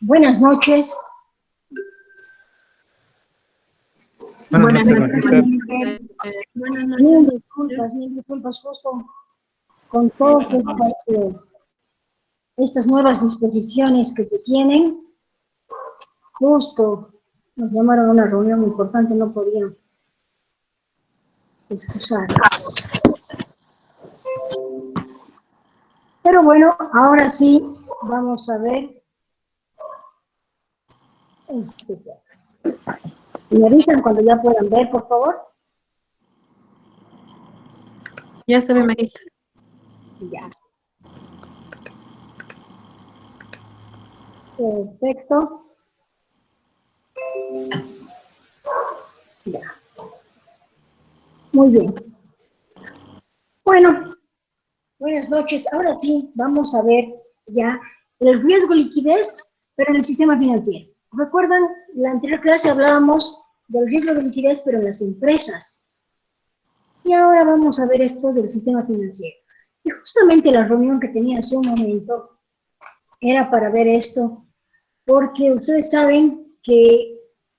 Buenas noches. Buenas noches, magíster. Buenas noches. Mil disculpas, justo con todas estas nuevas disposiciones que se tienen, justo nos llamaron a una reunión muy importante, no podía excusar. Pero bueno, ahora sí, vamos a ver. ¿Me avisan cuando ya puedan ver, por favor? Ya se ve, magíster. Ya. Perfecto. Ya. Muy bien. Bueno, buenas noches. Ahora sí, vamos a ver ya el riesgo liquidez, pero en el sistema financiero. ¿Recuerdan? En la anterior clase hablábamos del riesgo de liquidez, pero en las empresas. Y ahora vamos a ver esto del sistema financiero. Y justamente la reunión que tenía hace un momento era para ver esto, porque ustedes saben que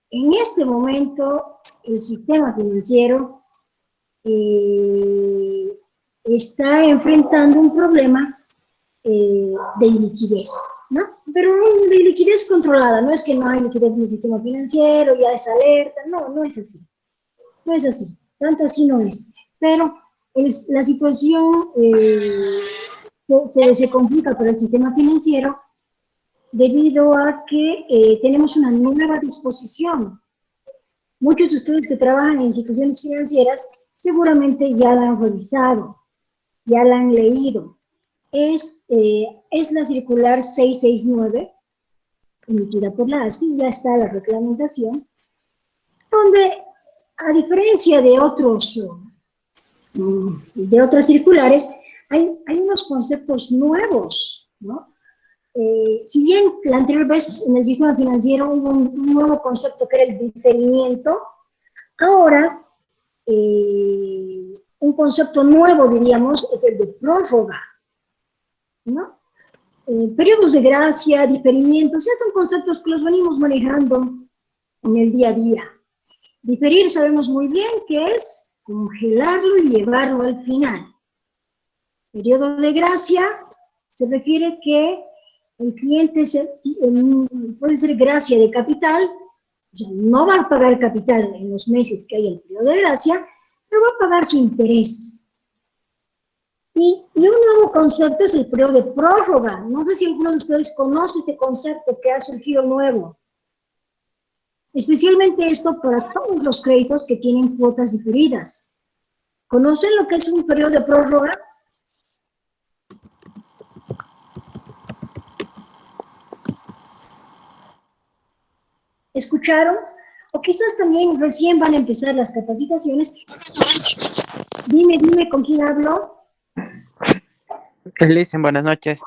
en este momento el sistema financiero está enfrentando un problema de liquidez, ¿no? Pero de liquidez controlada, no es que no hay liquidez en el sistema financiero, ya es alerta, no, no es así. No es así, tanto así no es. Pero la situación se complica para el sistema financiero debido a que tenemos una nueva disposición. Muchos de ustedes que trabajan en instituciones financieras seguramente ya la han revisado, ya la han leído. Es la circular 669, emitida por la ASFI, ya está la reglamentación, donde, a diferencia de otras circulares, hay unos conceptos nuevos, ¿no? Si bien la anterior vez en el sistema financiero hubo un nuevo concepto que era el diferimiento, ahora un concepto nuevo, diríamos, es el de prórroga, ¿no? Periodos de gracia, diferimientos, ya son conceptos que los venimos manejando en el día a día. Diferir sabemos muy bien que es congelarlo y llevarlo al final. Periodo de gracia se refiere que el cliente puede ser gracia de capital, o sea, no va a pagar capital en los meses que hay el periodo de gracia, pero va a pagar su interés. Y un nuevo concepto es el periodo de prórroga. No sé si alguno de ustedes conoce este concepto que ha surgido nuevo. Especialmente esto para todos los créditos que tienen cuotas diferidas. ¿Conocen lo que es un periodo de prórroga? ¿Escucharon? O quizás también recién van a empezar las capacitaciones. Dime, ¿con quién hablo? Listen, buenas noches.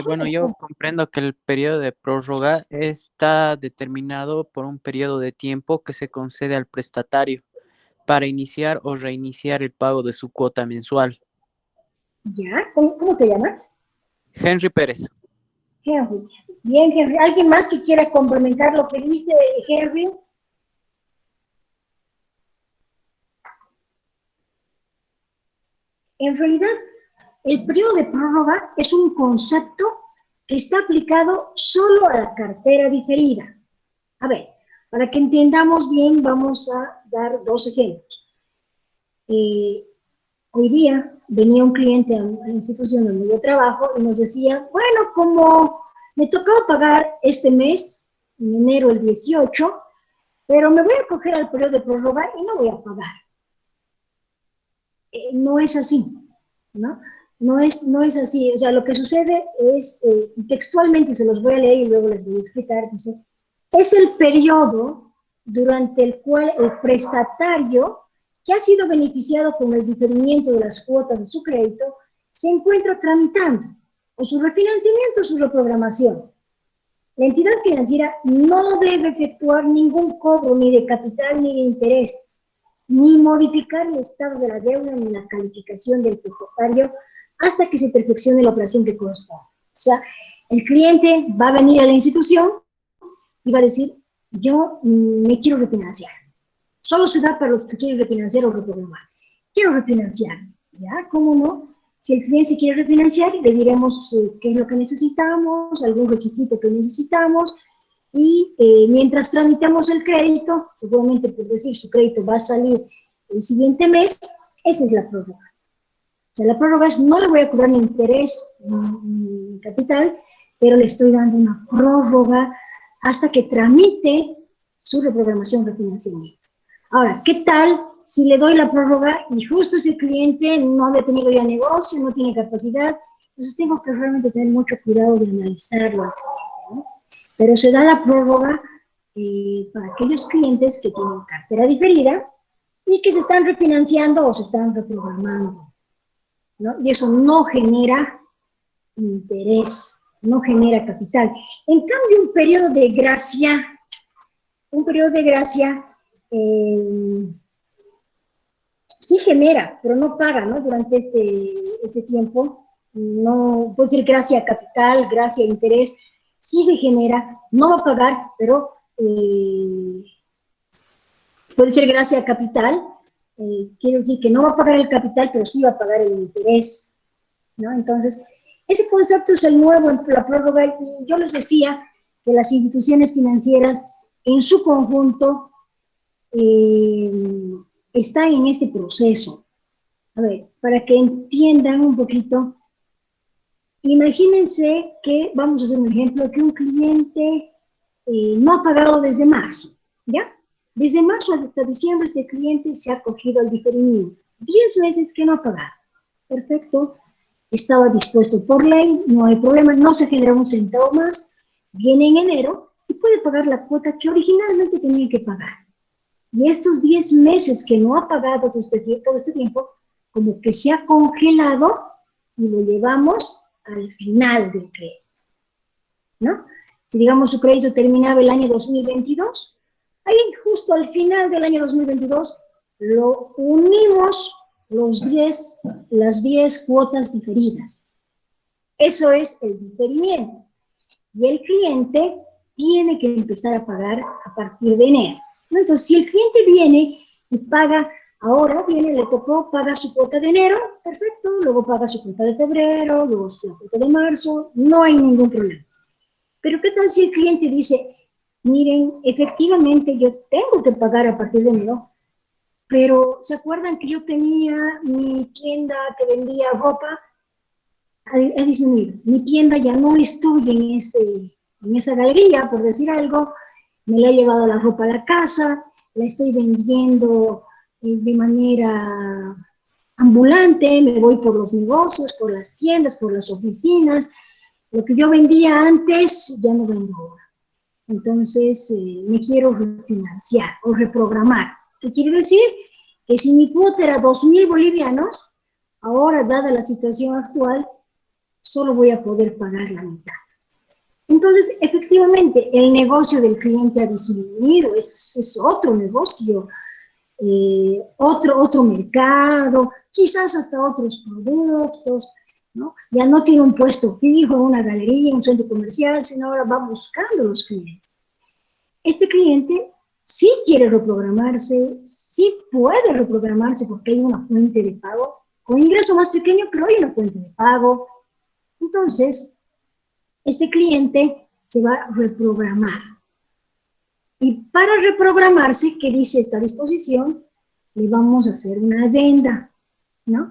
Bueno, yo comprendo que el periodo de prórroga está determinado por un periodo de tiempo que se concede al prestatario para iniciar o reiniciar el pago de su cuota mensual. ¿Ya? ¿Cómo te llamas? Henry Pérez. Henry. Bien, Henry. ¿Alguien más que quiera complementar lo que dice Henry? En realidad, el periodo de prórroga es un concepto que está aplicado solo a la cartera diferida. A ver, para que entendamos bien, vamos a dar dos ejemplos. Hoy día venía un cliente a la institución donde yo trabajo y nos decía, bueno, como me tocaba pagar este mes, en enero el 18, pero me voy a coger al periodo de prórroga y no voy a pagar. No es así, ¿no? No es así. O sea, lo que sucede es, textualmente se los voy a leer y luego les voy a explicar, dice, es el periodo durante el cual el prestatario que ha sido beneficiado con el diferimiento de las cuotas de su crédito se encuentra tramitando o su refinanciamiento o su reprogramación. La entidad financiera no debe efectuar ningún cobro ni de capital ni de interés, ni modificar el estado de la deuda ni la calificación del prestatario hasta que se perfeccione la operación que corresponde. O sea, el cliente va a venir a la institución y va a decir, yo me quiero refinanciar. Solo se da para los que quieren refinanciar o reprogramar. Quiero refinanciar, ¿ya? ¿Cómo no? Si el cliente se quiere refinanciar, le diremos qué es lo que necesitamos, algún requisito que necesitamos, y mientras tramitamos el crédito, seguramente por decir su crédito va a salir el siguiente mes, esa es la prórroga. O sea, la prórroga es, no le voy a cobrar ni interés ni capital, pero le estoy dando una prórroga hasta que tramite su reprogramación de financiamiento. Ahora, ¿qué tal si le doy la prórroga y justo ese cliente no había tenido ya negocio, no tiene capacidad? Entonces tengo que realmente tener mucho cuidado de analizarlo al cliente, ¿no? Pero se da la prórroga para aquellos clientes que tienen cartera diferida y que se están refinanciando o se están reprogramando, ¿no? Y eso no genera interés, no genera capital. En cambio, un periodo de gracia sí genera, pero no paga, ¿no? Durante este tiempo, no puede ser gracia capital, gracia interés, sí se genera, no va a pagar, pero puede ser gracia capital, quiere decir que no va a pagar el capital, pero sí va a pagar el interés, ¿no? Entonces, ese concepto es el nuevo en la prórroga, y yo les decía que las instituciones financieras en su conjunto están en este proceso. A ver, para que entiendan un poquito, imagínense que, vamos a hacer un ejemplo, que un cliente no ha pagado desde marzo, ¿ya? Desde marzo hasta diciembre este cliente se ha acogido al diferimiento. 10 meses que no ha pagado. Perfecto. Estaba dispuesto por ley, no hay problema, no se genera un centavo más, viene en enero y puede pagar la cuota que originalmente tenía que pagar. Y estos 10 meses que no ha pagado todo este tiempo, como que se ha congelado y lo llevamos al final del crédito, ¿no? Si digamos su crédito terminaba el año 2022, ahí justo al final del año 2022 lo unimos las 10 cuotas diferidas. Eso es el diferimiento. Y el cliente tiene que empezar a pagar a partir de enero, ¿no? Entonces, si el cliente viene y paga, ahora viene, le tocó, paga su cuota de enero, perfecto, luego paga su cuota de febrero, luego su cuota de marzo, no hay ningún problema. Pero ¿qué tal si el cliente dice, miren, efectivamente yo tengo que pagar a partir de enero, pero ¿se acuerdan que yo tenía mi tienda que vendía ropa? Ha disminuido. Mi tienda ya no estoy en esa galería, por decir algo, me la he llevado la ropa a la casa, la estoy vendiendo de manera ambulante, me voy por los negocios, por las tiendas, por las oficinas, lo que yo vendía antes ya no vendo ahora. Entonces me quiero refinanciar o reprogramar. ¿Qué quiere decir? Que si mi cuota era 2.000 bolivianos, ahora, dada la situación actual, solo voy a poder pagar la mitad. Entonces, efectivamente, el negocio del cliente ha disminuido, es otro negocio, otro mercado, quizás hasta otros productos, ¿no? Ya no tiene un puesto fijo, una galería, un centro comercial, sino ahora va buscando los clientes. Este cliente sí quiere reprogramarse, sí puede reprogramarse porque hay una fuente de pago, con ingreso más pequeño, pero hay una fuente de pago. Entonces, este cliente se va a reprogramar. Y para reprogramarse, ¿qué dice esta disposición? Le vamos a hacer una adenda, ¿no?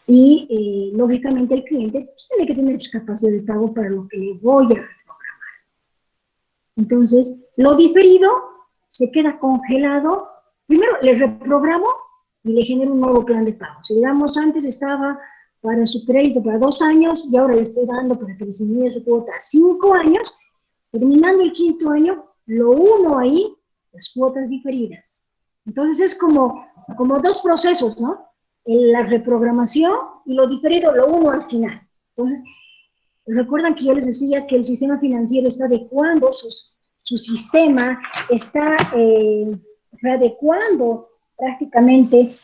Y lógicamente el cliente tiene que tener su capacidad de pago para lo que le voy a reprogramar. Entonces, lo diferido se queda congelado. Primero le reprogramo y le genero un nuevo plan de pago. Si digamos antes estaba para su crédito para 2 años y ahora le estoy dando para que disminuya su cuota a 5 años, terminando el 5.º año, lo uno ahí, las cuotas diferidas. Entonces es como 2 procesos, ¿no? La reprogramación y lo diferido, lo uno al final. Entonces, recuerdan que yo les decía que el sistema financiero está adecuando su sistema, está readecuando prácticamente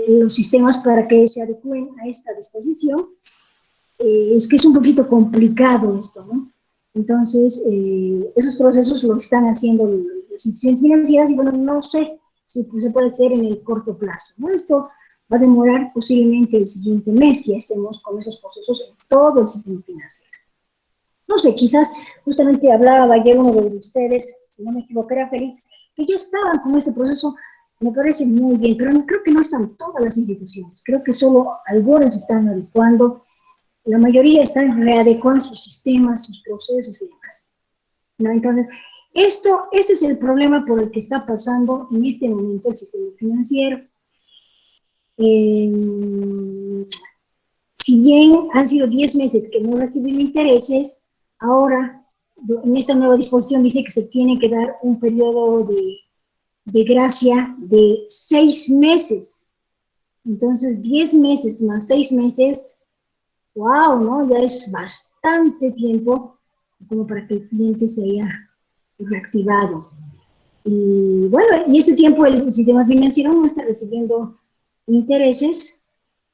los sistemas para que se adecúen a esta disposición. Es que es un poquito complicado esto, ¿no? Entonces, esos procesos lo están haciendo las instituciones financieras y bueno, no sé si pues, se puede hacer en el corto plazo, ¿no? Esto va a demorar posiblemente el siguiente mes, ya estemos con esos procesos en todo el sistema financiero. No sé, quizás justamente hablaba ayer uno de ustedes, si no me equivoco, era Félix, que ya estaban con este proceso, me parece muy bien, pero no, creo que no están todas las instituciones, creo que solo algunas están adecuando, la mayoría están readecuando sus sistemas, sus procesos y demás, ¿no? Entonces, este es el problema por el que está pasando en este momento el sistema financiero. Si bien han sido 10 meses que no reciben intereses, ahora en esta nueva disposición dice que se tiene que dar un periodo de gracia de 6 meses. Entonces, 10 meses más 6 meses, wow, ¿no? Ya es bastante tiempo como para que el cliente se haya reactivado. Y bueno, y ese tiempo el sistema financiero no está recibiendo intereses,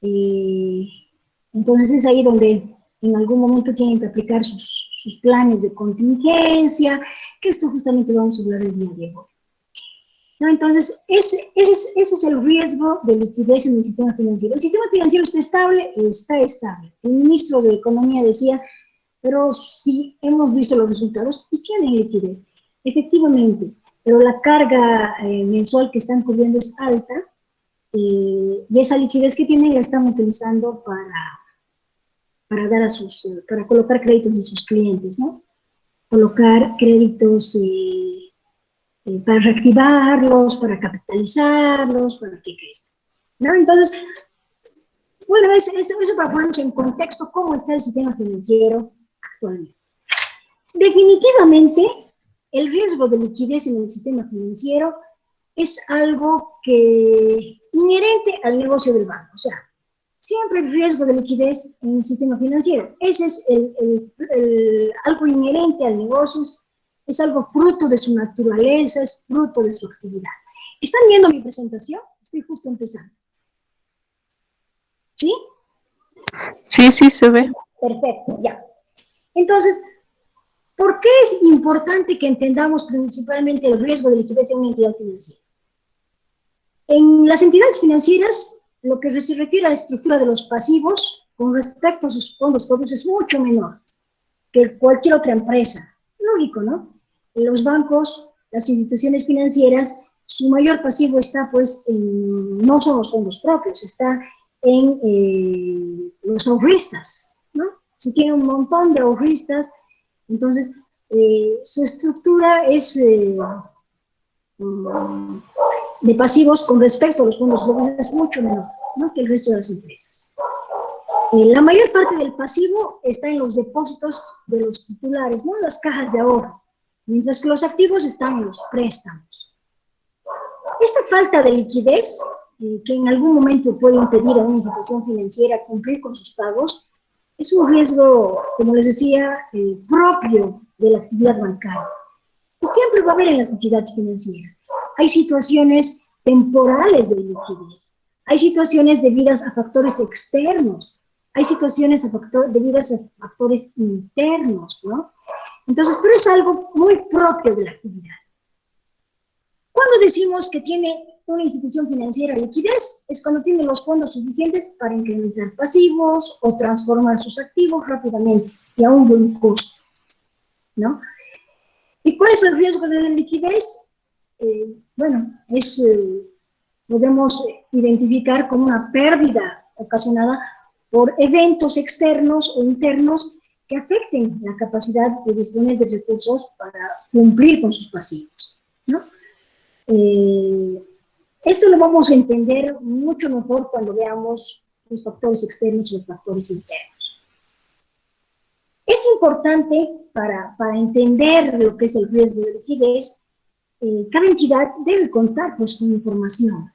entonces es ahí donde en algún momento tienen que aplicar sus planes de contingencia, que esto justamente vamos a hablar el día de hoy. ¿No? Entonces, ese es el riesgo de liquidez en el sistema financiero. El sistema financiero está estable, está estable. El ministro de Economía decía, pero sí hemos visto los resultados y tienen liquidez. Efectivamente, pero la carga mensual que están cubriendo es alta y esa liquidez que tienen la están utilizando para dar para colocar créditos en sus clientes, ¿no? Colocar créditos para reactivarlos, para capitalizarlos, para que crezcan, ¿no? Entonces, bueno, eso para ponernos en contexto cómo está el sistema financiero actualmente. Definitivamente, el riesgo de liquidez en el sistema financiero es algo que inherente al negocio del banco. O sea, siempre el riesgo de liquidez en el sistema financiero. Ese es algo inherente al negocio, es algo fruto de su naturaleza, es fruto de su actividad. ¿Están viendo mi presentación? Estoy justo empezando. ¿Sí? Sí, sí, se ve. Perfecto, ya. Entonces, ¿por qué es importante que entendamos principalmente el riesgo de liquidez en una entidad financiera? En las entidades financieras, lo que se refiere a la estructura de los pasivos con respecto a sus fondos propios es mucho menor que cualquier otra empresa. Lógico, ¿no? En los bancos, las instituciones financieras, su mayor pasivo está, pues, no son los fondos propios, está en los ahorristas, ¿no? Si tiene un montón de ahorristas, entonces su estructura es de pasivos con respecto a los fondos propios es mucho menor, ¿no?, que el resto de las empresas. La mayor parte del pasivo está en los depósitos de los titulares, ¿no?, las cajas de ahorro, mientras que los activos están en los préstamos. Esta falta de liquidez, que en algún momento puede impedir a una institución financiera cumplir con sus pagos, es un riesgo, como les decía, propio de la actividad bancaria. Y siempre va a haber en las entidades financieras. Hay situaciones temporales de liquidez, hay situaciones debidas a factores externos, hay situaciones debidas a factores internos, ¿no? Entonces, pero es algo muy propio de la actividad. Cuando decimos que tiene una institución financiera liquidez, es cuando tiene los fondos suficientes para incrementar pasivos o transformar sus activos rápidamente y a un buen costo, ¿no? ¿Y cuál es el riesgo de la liquidez? Bueno, podemos identificar como una pérdida ocasionada por eventos externos o internos que afecten la capacidad de disponer de recursos para cumplir con sus pasivos, ¿no? Esto lo vamos a entender mucho mejor cuando veamos los factores externos y los factores internos. Es importante para entender lo que es el riesgo de liquidez, cada entidad debe contar pues, con información,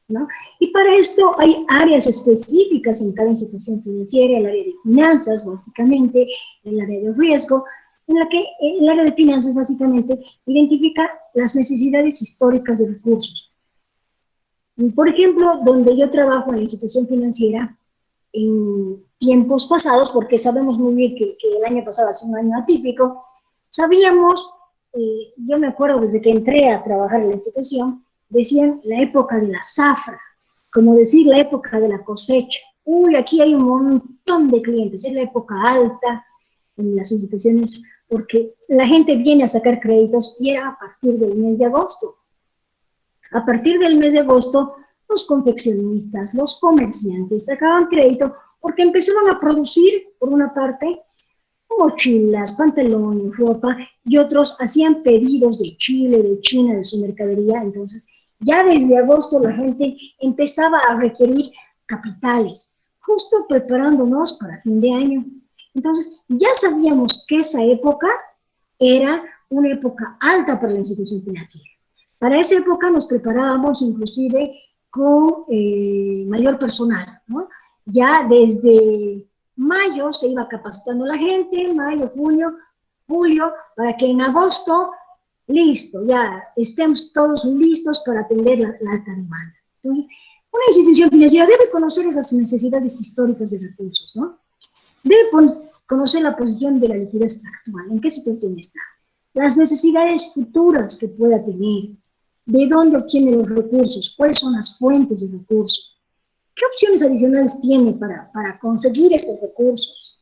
¿no? Y para esto hay áreas específicas en cada institución financiera, el área de finanzas, básicamente, el área de riesgo, en la que el área de finanzas, básicamente, identifica las necesidades históricas de recursos. Por ejemplo, donde yo trabajo en la institución financiera, en tiempos pasados, porque sabemos muy bien que el año pasado es un año atípico, Sabíamos, yo me acuerdo desde que entré a trabajar en la institución, decían la época de la zafra, como decir la época de la cosecha. Uy, aquí hay un montón de clientes, es la época alta en las instituciones, porque la gente viene a sacar créditos y era a partir del mes de agosto. A partir del mes de agosto, los confeccionistas, los comerciantes sacaban crédito porque empezaron a producir, por una parte, mochilas, pantalones, ropa, y otros hacían pedidos de Chile, de China, de su mercadería. Entonces, ya desde agosto la gente empezaba a requerir capitales, justo preparándonos para fin de año. Entonces, ya sabíamos que esa época era una época alta para la institución financiera. Para esa época nos preparábamos inclusive con mayor personal, ¿no? Ya desde mayo se iba capacitando la gente, mayo, junio, julio, para que en agosto, listo, ya estemos todos listos para atender la alta demanda. Entonces, una institución financiera debe conocer esas necesidades históricas de recursos, ¿no? Debe conocer la posición de la liquidez actual, en qué situación está, las necesidades futuras que pueda tener, de dónde obtiene los recursos, cuáles son las fuentes de recursos, qué opciones adicionales tiene para conseguir estos recursos,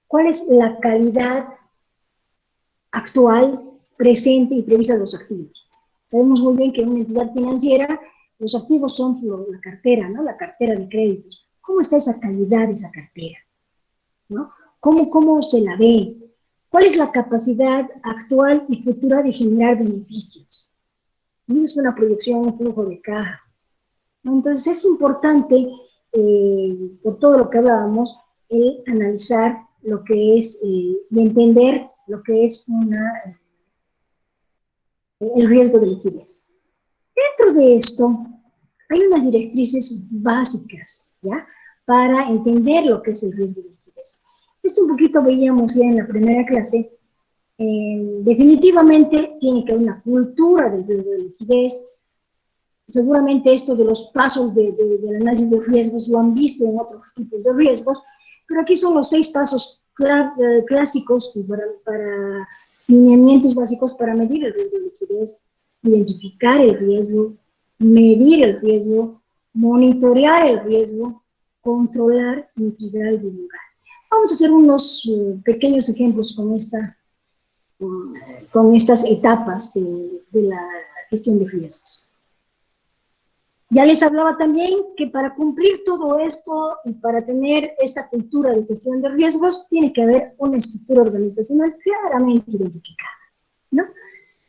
cuál es la calidad actual, presente y prevista de los activos. Sabemos muy bien que en una entidad financiera los activos son la cartera, ¿no? La cartera de créditos. ¿Cómo está esa calidad de esa cartera? ¿No? ¿Cómo se la ve? ¿Cuál es la capacidad actual y futura de generar beneficios? No es una proyección, un flujo de caja. Entonces es importante, por todo lo que hablábamos, el analizar lo que es y entender lo que es el riesgo de liquidez. Dentro de esto hay unas directrices básicas, ¿ya?, para entender lo que es el riesgo de liquidez. Esto un poquito veíamos ya en la primera clase. Definitivamente tiene que haber una cultura del riesgo de liquidez. Seguramente esto de los pasos del análisis de riesgos lo han visto en otros tipos de riesgos, pero aquí son los 6 pasos clásicos para lineamientos básicos para medir el riesgo de liquidez: identificar el riesgo, medir el riesgo, monitorear el riesgo, controlar, mitigar y divulgar. Vamos a hacer unos pequeños ejemplos con estas etapas de la gestión de riesgos. Ya les hablaba también que para cumplir todo esto y para tener esta cultura de gestión de riesgos, tiene que haber una estructura organizacional claramente identificada, ¿no?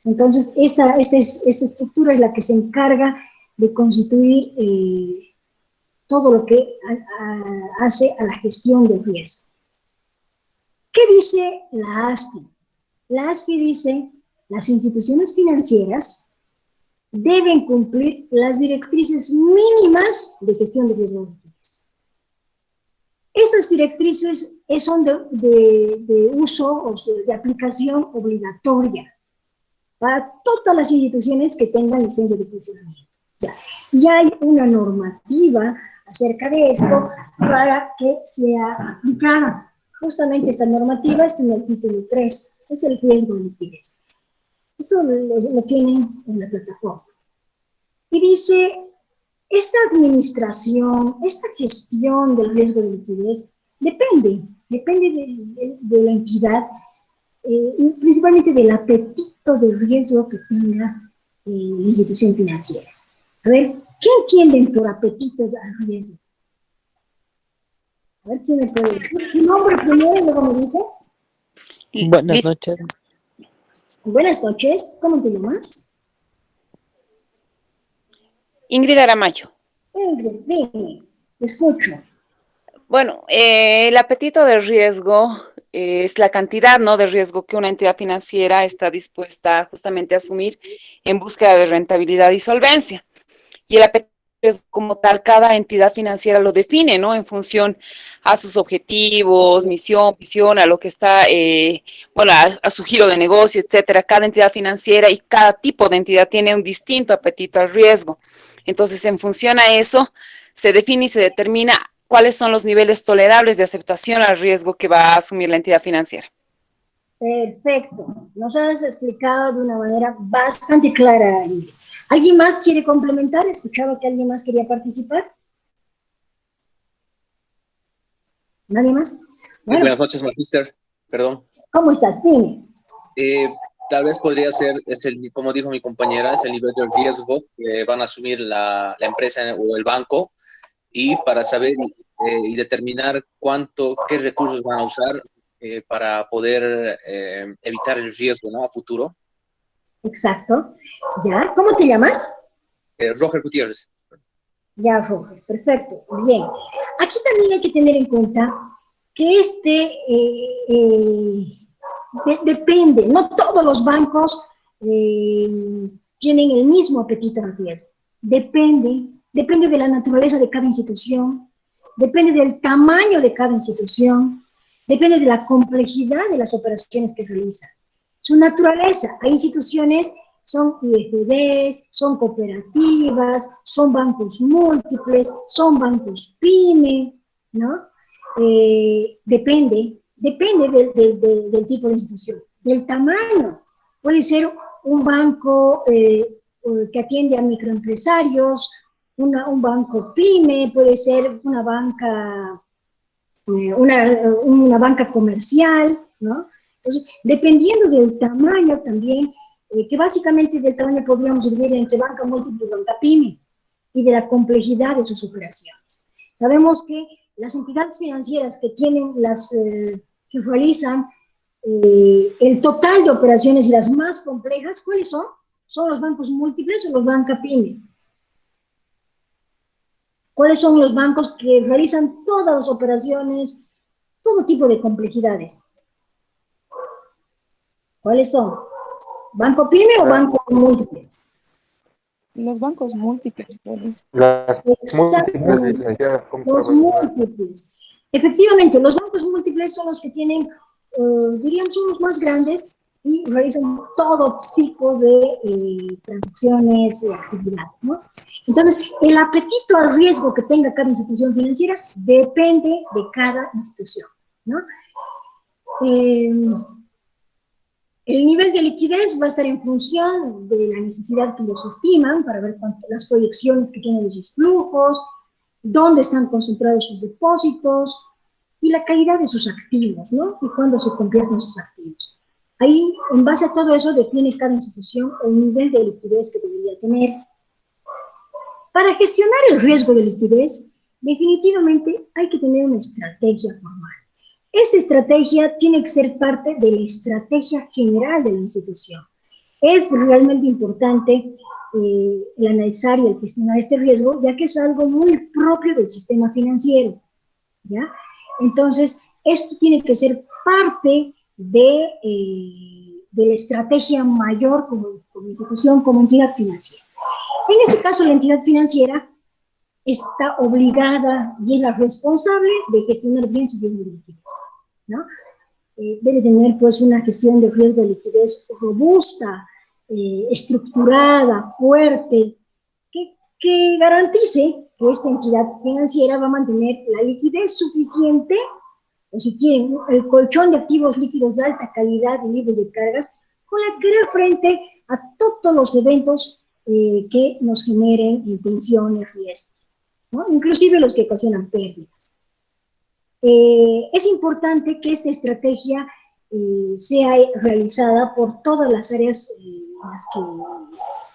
Entonces, esta estructura es la que se encarga de constituir todo lo que hace a la gestión del riesgo. ¿Qué dice la ASFI? La ASFI dice: las instituciones financieras deben cumplir las directrices mínimas de gestión de riesgo de liquidez. Estas directrices son de uso o de aplicación obligatoria para todas las instituciones que tengan licencia de funcionamiento. Ya hay una normativa acerca de esto para que sea aplicada. Justamente esta normativa está en el título 3, es el riesgo de liquidez. Esto lo tienen en la plataforma. Y dice: esta administración, esta gestión del riesgo de liquidez depende de la entidad, y principalmente del apetito de riesgo que tenga la institución financiera. A ver, ¿qué entienden por apetito al riesgo? A ver, ¿quién me puede decir? ¿Tu nombre primero y luego me dice? Buenas noches. Buenas noches, ¿cómo te llamas? Ingrid Aramayo. Ingrid, dime, te escucho. Bueno, el apetito de riesgo es la cantidad, ¿no?, de riesgo que una entidad financiera está dispuesta justamente a asumir en búsqueda de rentabilidad y solvencia. Y el apetito de riesgo como tal, cada entidad financiera lo define, ¿no?, en función a sus objetivos, misión, visión, a lo que está, bueno, a su giro de negocio, etcétera. Cada entidad financiera y cada tipo de entidad tiene un distinto apetito al riesgo. Entonces, en función a eso, se define y se determina cuáles son los niveles tolerables de aceptación al riesgo que va a asumir la entidad financiera. Perfecto. Nos has explicado de una manera bastante clara, Ingrid. ¿Alguien más quiere complementar? Escuchaba que alguien más quería participar. ¿Nadie más? Bueno, Buenas noches, Magister. Perdón. ¿cómo estás? Dime. Tal vez podría ser, como dijo mi compañera, es el nivel de riesgo que van a asumir la empresa o el banco, y para saber y determinar qué recursos van a usar para poder evitar el riesgo, ¿no?, a futuro. Exacto. ¿Ya? ¿Cómo te llamas? Roger Gutiérrez. Ya, Roger. Perfecto. Bien. Aquí también hay que tener en cuenta que depende, no todos los bancos tienen el mismo apetito al riesgo. Depende de la naturaleza de cada institución, depende del tamaño de cada institución, depende de la complejidad de las operaciones que realizan. Su naturaleza, hay instituciones, son IFDs, son cooperativas, son bancos múltiples, son bancos PYME, ¿no? Depende del tipo de institución, del tamaño. Puede ser un banco que atiende a microempresarios, un banco PYME, puede ser una banca comercial, ¿no? Entonces, dependiendo del tamaño también, que básicamente del tamaño podríamos dividir entre banca múltiple y banca PYME, y de la complejidad de sus operaciones. Sabemos que las entidades financieras que que realizan el total de operaciones y las más complejas, ¿cuáles son? ¿Son los bancos múltiples o los banca PYME? ¿Cuáles son los bancos que realizan todas las operaciones, todo tipo de complejidades? ¿Cuáles son? ¿Banco PYME o banco múltiple? Los bancos múltiples, Exactamente, los múltiples. Efectivamente, los bancos múltiples son los que tienen, diríamos, son los más grandes y realizan todo tipo de transacciones y actividades, ¿no? Entonces, el apetito al riesgo que tenga cada institución financiera depende de cada institución, ¿no? El nivel de liquidez va a estar en función de la necesidad que ellos estiman para ver las proyecciones que tienen de sus flujos, dónde están concentrados sus depósitos y la calidad de sus activos, ¿no? Y cuándo se convierten sus activos. Ahí, en base a todo eso, define cada institución el nivel de liquidez que debería tener. Para gestionar el riesgo de liquidez, definitivamente hay que tener una estrategia formal. Esta estrategia tiene que ser parte de la estrategia general de la institución. Es realmente importante el analizar y el gestionar este riesgo, ya que es algo muy propio del sistema financiero, ¿ya? Entonces, esto tiene que ser parte de la estrategia mayor como institución, como entidad financiera. En este caso, la entidad financiera está obligada y es la responsable de gestionar bien su riesgo de liquidez, ¿no? Debe tener, pues, una gestión de riesgo de liquidez robusta, estructurada, fuerte, que garantice que esta entidad financiera va a mantener la liquidez suficiente, o si quieren, el colchón de activos líquidos de alta calidad y libres de cargas, con la que hará frente a todos los eventos que nos generen tensiones, riesgos, ¿no? Inclusive los que ocasionan pérdidas. Es importante que esta estrategia sea realizada por todas las áreas en las que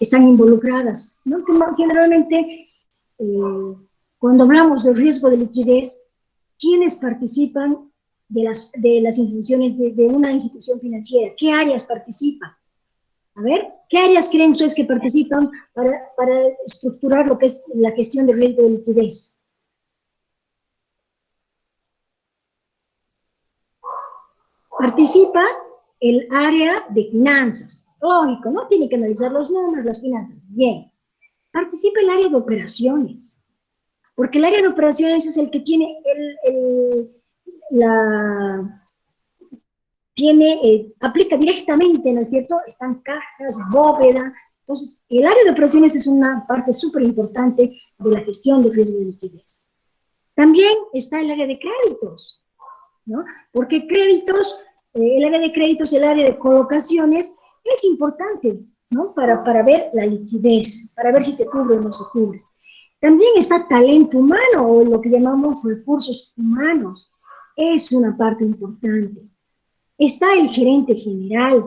están involucradas, ¿no? Que generalmente, cuando hablamos de riesgo de liquidez, ¿quiénes participan de las instituciones, de una institución financiera? ¿Qué áreas participan? A ver, ¿qué áreas creen ustedes que participan para estructurar lo que es la gestión de riesgo de liquidez? Participa el área de finanzas. Lógico, ¿no? Tiene que analizar los números, las finanzas. Bien. Participa el área de operaciones. Porque el área de operaciones es el que tiene aplica directamente, ¿no es cierto? Están cajas, bóveda. Entonces, el área de operaciones es una parte súper importante de la gestión de riesgo de liquidez. También está el área de créditos, ¿no? Porque créditos el área de créditos, el área de colocaciones, es importante, ¿no? Para ver la liquidez, para ver si se cubre o no se cubre. También está talento humano, o lo que llamamos recursos humanos. Es una parte importante. Está el gerente general,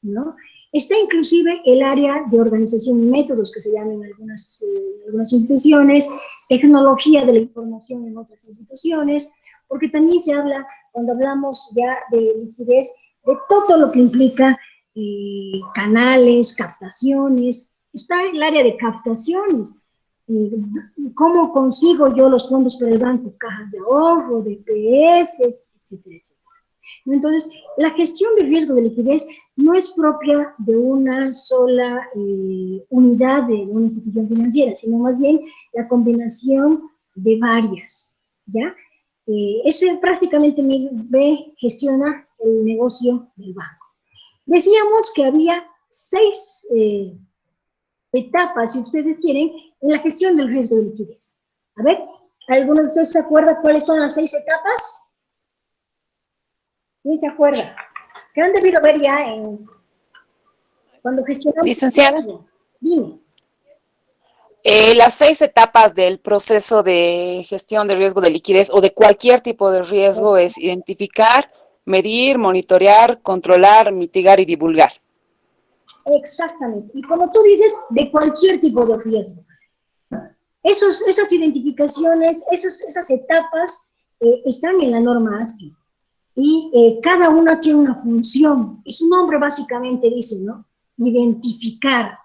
¿no? Está inclusive el área de organización y métodos, que se llaman en algunas instituciones, tecnología de la información en otras instituciones, porque también se habla, cuando hablamos ya de liquidez, de todo lo que implica canales, captaciones. Está el área de captaciones. ¿Cómo consigo yo los fondos para el banco? Cajas de ahorro, DPFs, etcétera, etcétera. Entonces, la gestión de riesgo de liquidez no es propia de una sola unidad de una institución financiera, sino más bien la combinación de varias, ¿ya? Ese prácticamente gestiona el negocio del banco. Decíamos que había 6 etapas, si ustedes quieren, en la gestión del riesgo de liquidez. A ver, ¿alguno de ustedes se acuerda cuáles son las 6 etapas? ¿Quién se acuerda? ¿Qué han debido ver ya cuando gestionamos? Licenciada. Dime. Las 6 etapas del proceso de gestión de riesgo de liquidez o de cualquier tipo de riesgo es identificar, medir, monitorear, controlar, mitigar y divulgar. Exactamente. Y como tú dices, de cualquier tipo de riesgo. Esas identificaciones, esas etapas están en la norma ASCII. Y cada una tiene una función. Y su nombre básicamente dice, ¿no? Identificar.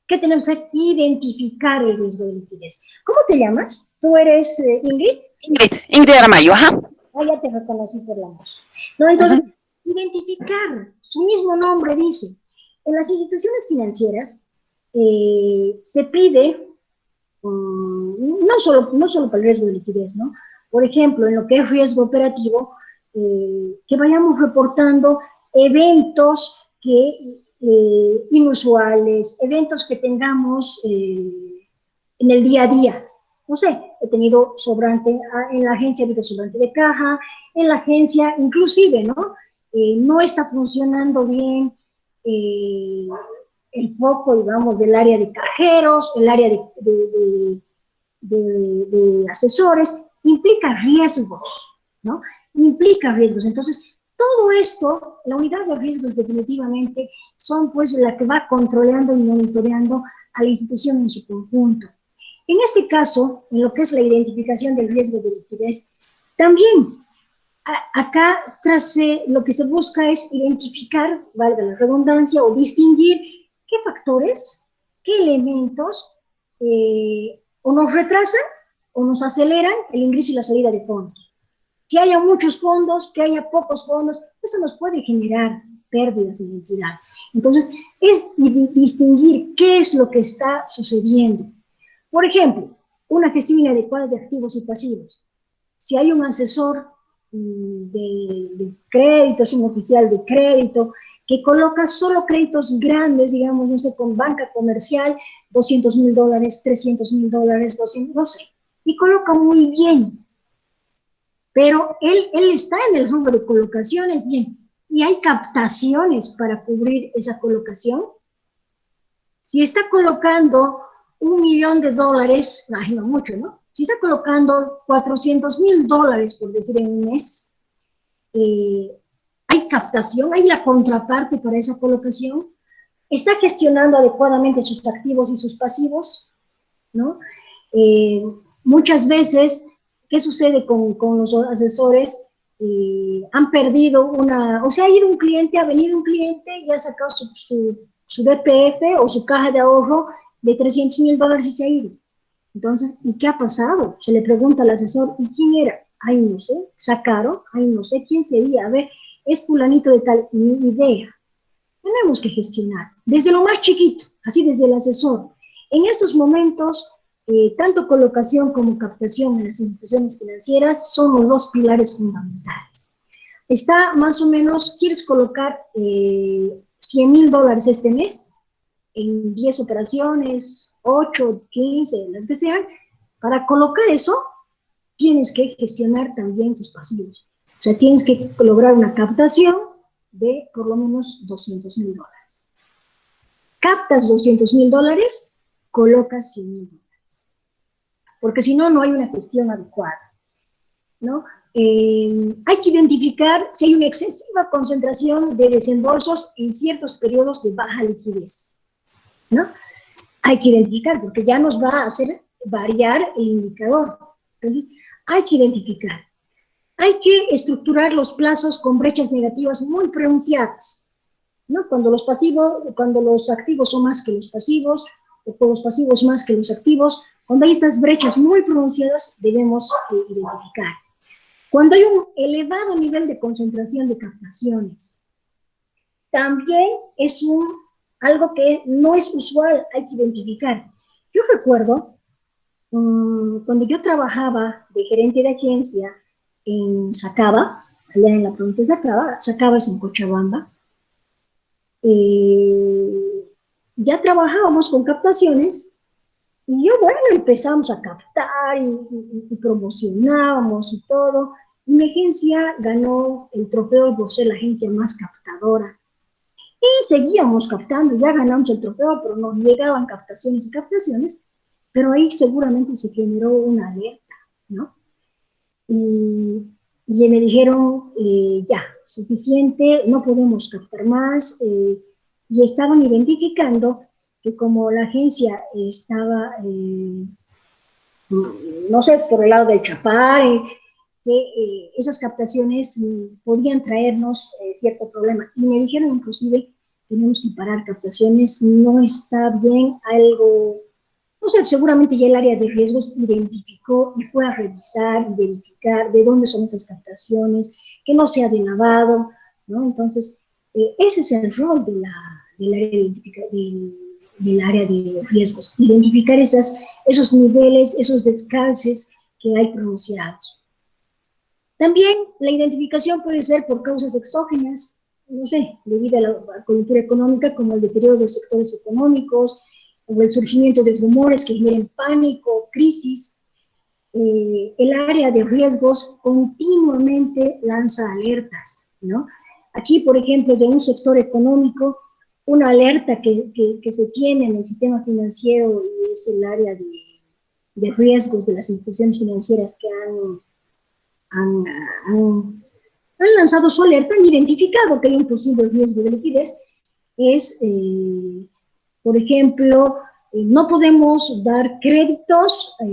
¿Qué tenemos que hacer? Identificar el riesgo de liquidez. ¿Cómo te llamas? ¿Tú eres Ingrid? Ingrid Aramayo, ajá. Ah, ya te reconocí por la voz. No, entonces, identificar. Su mismo nombre dice. En las instituciones financieras se pide, no solo para el riesgo de liquidez, ¿no? Por ejemplo, en lo que es riesgo operativo, que vayamos reportando eventos inusuales, eventos que tengamos en el día a día. No sé, he tenido sobrante, en la agencia he habido sobrante de caja, en la agencia inclusive, ¿no? No está funcionando bien el foco, digamos, del área de cajeros, el área de asesores, implica riesgos, ¿no? Implica riesgos. Entonces, todo esto, la unidad de riesgos definitivamente son pues la que va controlando y monitoreando a la institución en su conjunto. En este caso, en lo que es la identificación del riesgo de liquidez, también acá lo que se busca es identificar, valga la redundancia, o distinguir qué factores, qué elementos o nos retrasan o nos aceleran el ingreso y la salida de fondos. Que haya muchos fondos, que haya pocos fondos, eso nos puede generar pérdidas en la entidad. Entonces, es distinguir qué es lo que está sucediendo. Por ejemplo, una gestión inadecuada de activos y pasivos. Si hay un asesor de crédito, es un oficial de crédito, que coloca solo créditos grandes, digamos, no sé, con banca comercial, $200,000, $300,000, 200, no sé, y coloca muy bien. Pero él está en el rubro de colocaciones, bien, y hay captaciones para cubrir esa colocación. Si está colocando $1,000,000, imagino mucho, ¿no? Si está colocando $400,000, por decir en un mes, hay captación, hay la contraparte para esa colocación, está gestionando adecuadamente sus activos y sus pasivos, ¿no? Muchas veces, ¿qué sucede con los asesores? Han perdido o sea, ha ido un cliente, ha venido un cliente y ha sacado su DPF o su caja de ahorro de $300,000 y se ha ido. Entonces, ¿y qué ha pasado? Se le pregunta al asesor, ¿y quién era? Ay, no sé, sacaron, ay, no sé quién sería, a ver, es fulanito de tal, ni idea. Tenemos que gestionar, desde lo más chiquito, así desde el asesor. En estos momentos, tanto colocación como captación en las instituciones financieras son los 2 pilares fundamentales. Está más o menos, ¿quieres colocar $100,000 este mes? En 10 operaciones, 8, 15, las que sean. Para colocar eso, tienes que gestionar también tus pasivos. O sea, tienes que lograr una captación de por lo menos $200.000. Captas $200.000, colocas $100.000. Porque si no, no hay una gestión adecuada, ¿no? Hay que identificar si hay una excesiva concentración de desembolsos en ciertos periodos de baja liquidez, ¿no? Hay que identificar, porque ya nos va a hacer variar el indicador. Entonces, hay que identificar. Hay que estructurar los plazos con brechas negativas muy pronunciadas, ¿no? Cuando los activos son más que los pasivos, o con los pasivos más que los activos, cuando hay esas brechas muy pronunciadas, debemos identificar. Cuando hay un elevado nivel de concentración de captaciones, también es algo que no es usual, hay que identificar. Yo recuerdo, cuando yo trabajaba de gerente de agencia en Sacaba, allá en la provincia de Sacaba, Sacaba es en Cochabamba, ya trabajábamos con captaciones y yo, bueno, empezamos a captar y promocionábamos y todo. Y mi agencia ganó el trofeo por ser la agencia más captadora. Y seguíamos captando, ya ganamos el trofeo, pero nos llegaban captaciones y captaciones, pero ahí seguramente se generó una alerta, ¿no? Y me dijeron, ya, suficiente, no podemos captar más, y estaban identificando que como la agencia estaba, no sé, por el lado del Chapar, que esas captaciones podían traernos cierto problema. Y me dijeron inclusive, tenemos que parar captaciones, no está bien algo, no sé, seguramente ya el área de riesgos identificó y fue a revisar y verificar de dónde son esas captaciones, que no sea de lavado, ¿no? Entonces, ese es el rol del área de riesgos, identificar esos niveles, esos descalces que hay pronunciados. También la identificación puede ser por causas exógenas, no sé, debido a la coyuntura económica, como el deterioro de los sectores económicos, o el surgimiento de rumores que generen pánico, crisis. El área de riesgos continuamente lanza alertas, ¿no? Aquí, por ejemplo, de un sector económico, una alerta que se tiene en el sistema financiero es el área de riesgos de las instituciones financieras que han lanzado su alerta, han identificado que hay un posible riesgo de liquidez, es, por ejemplo, no podemos dar créditos a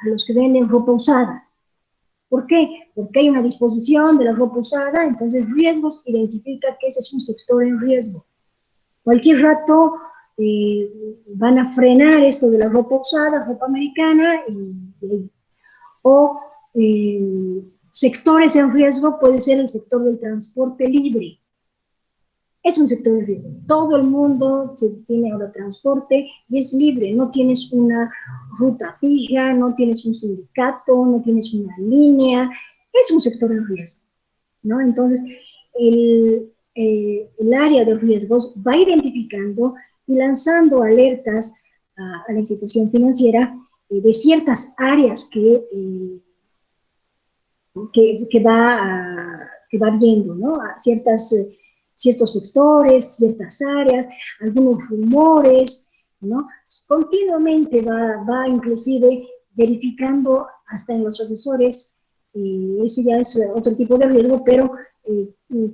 los que venden ropa usada. ¿Por qué? Porque hay una disposición de la ropa usada, entonces riesgos identifica que ese es un sector en riesgo. Cualquier rato van a frenar esto de la ropa usada, ropa americana, o sectores en riesgo puede ser el sector del transporte libre. Es un sector de riesgo. Todo el mundo tiene ahora transporte y es libre. No tienes una ruta fija, no tienes un sindicato, no tienes una línea. Es un sector en riesgo, ¿no? Entonces, el área de riesgos va identificando y lanzando alertas a la institución financiera de ciertas áreas que va viendo, ¿no? A ciertos sectores, ciertas áreas, algunos rumores, ¿no? Continuamente va inclusive verificando hasta en los asesores, ese ya es otro tipo de riesgo, pero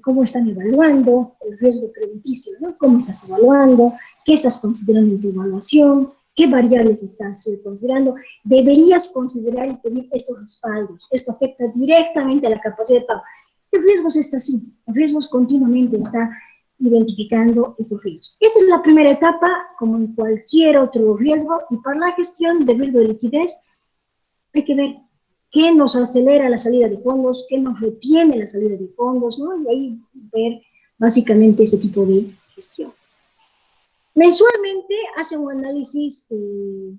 cómo están evaluando el riesgo crediticio, ¿no? Cómo estás evaluando, qué estás considerando en tu evaluación, qué variables estás considerando. Deberías considerar y pedir estos respaldos. Esto afecta directamente a la capacidad de pago. El riesgos está así, el riesgos continuamente está identificando esos riesgos. Esa es la primera etapa, como en cualquier otro riesgo, y para la gestión del riesgo de liquidez hay que ver qué nos acelera la salida de fondos, qué nos retiene la salida de fondos, ¿no? Y ahí ver básicamente ese tipo de gestión. Mensualmente hace un análisis de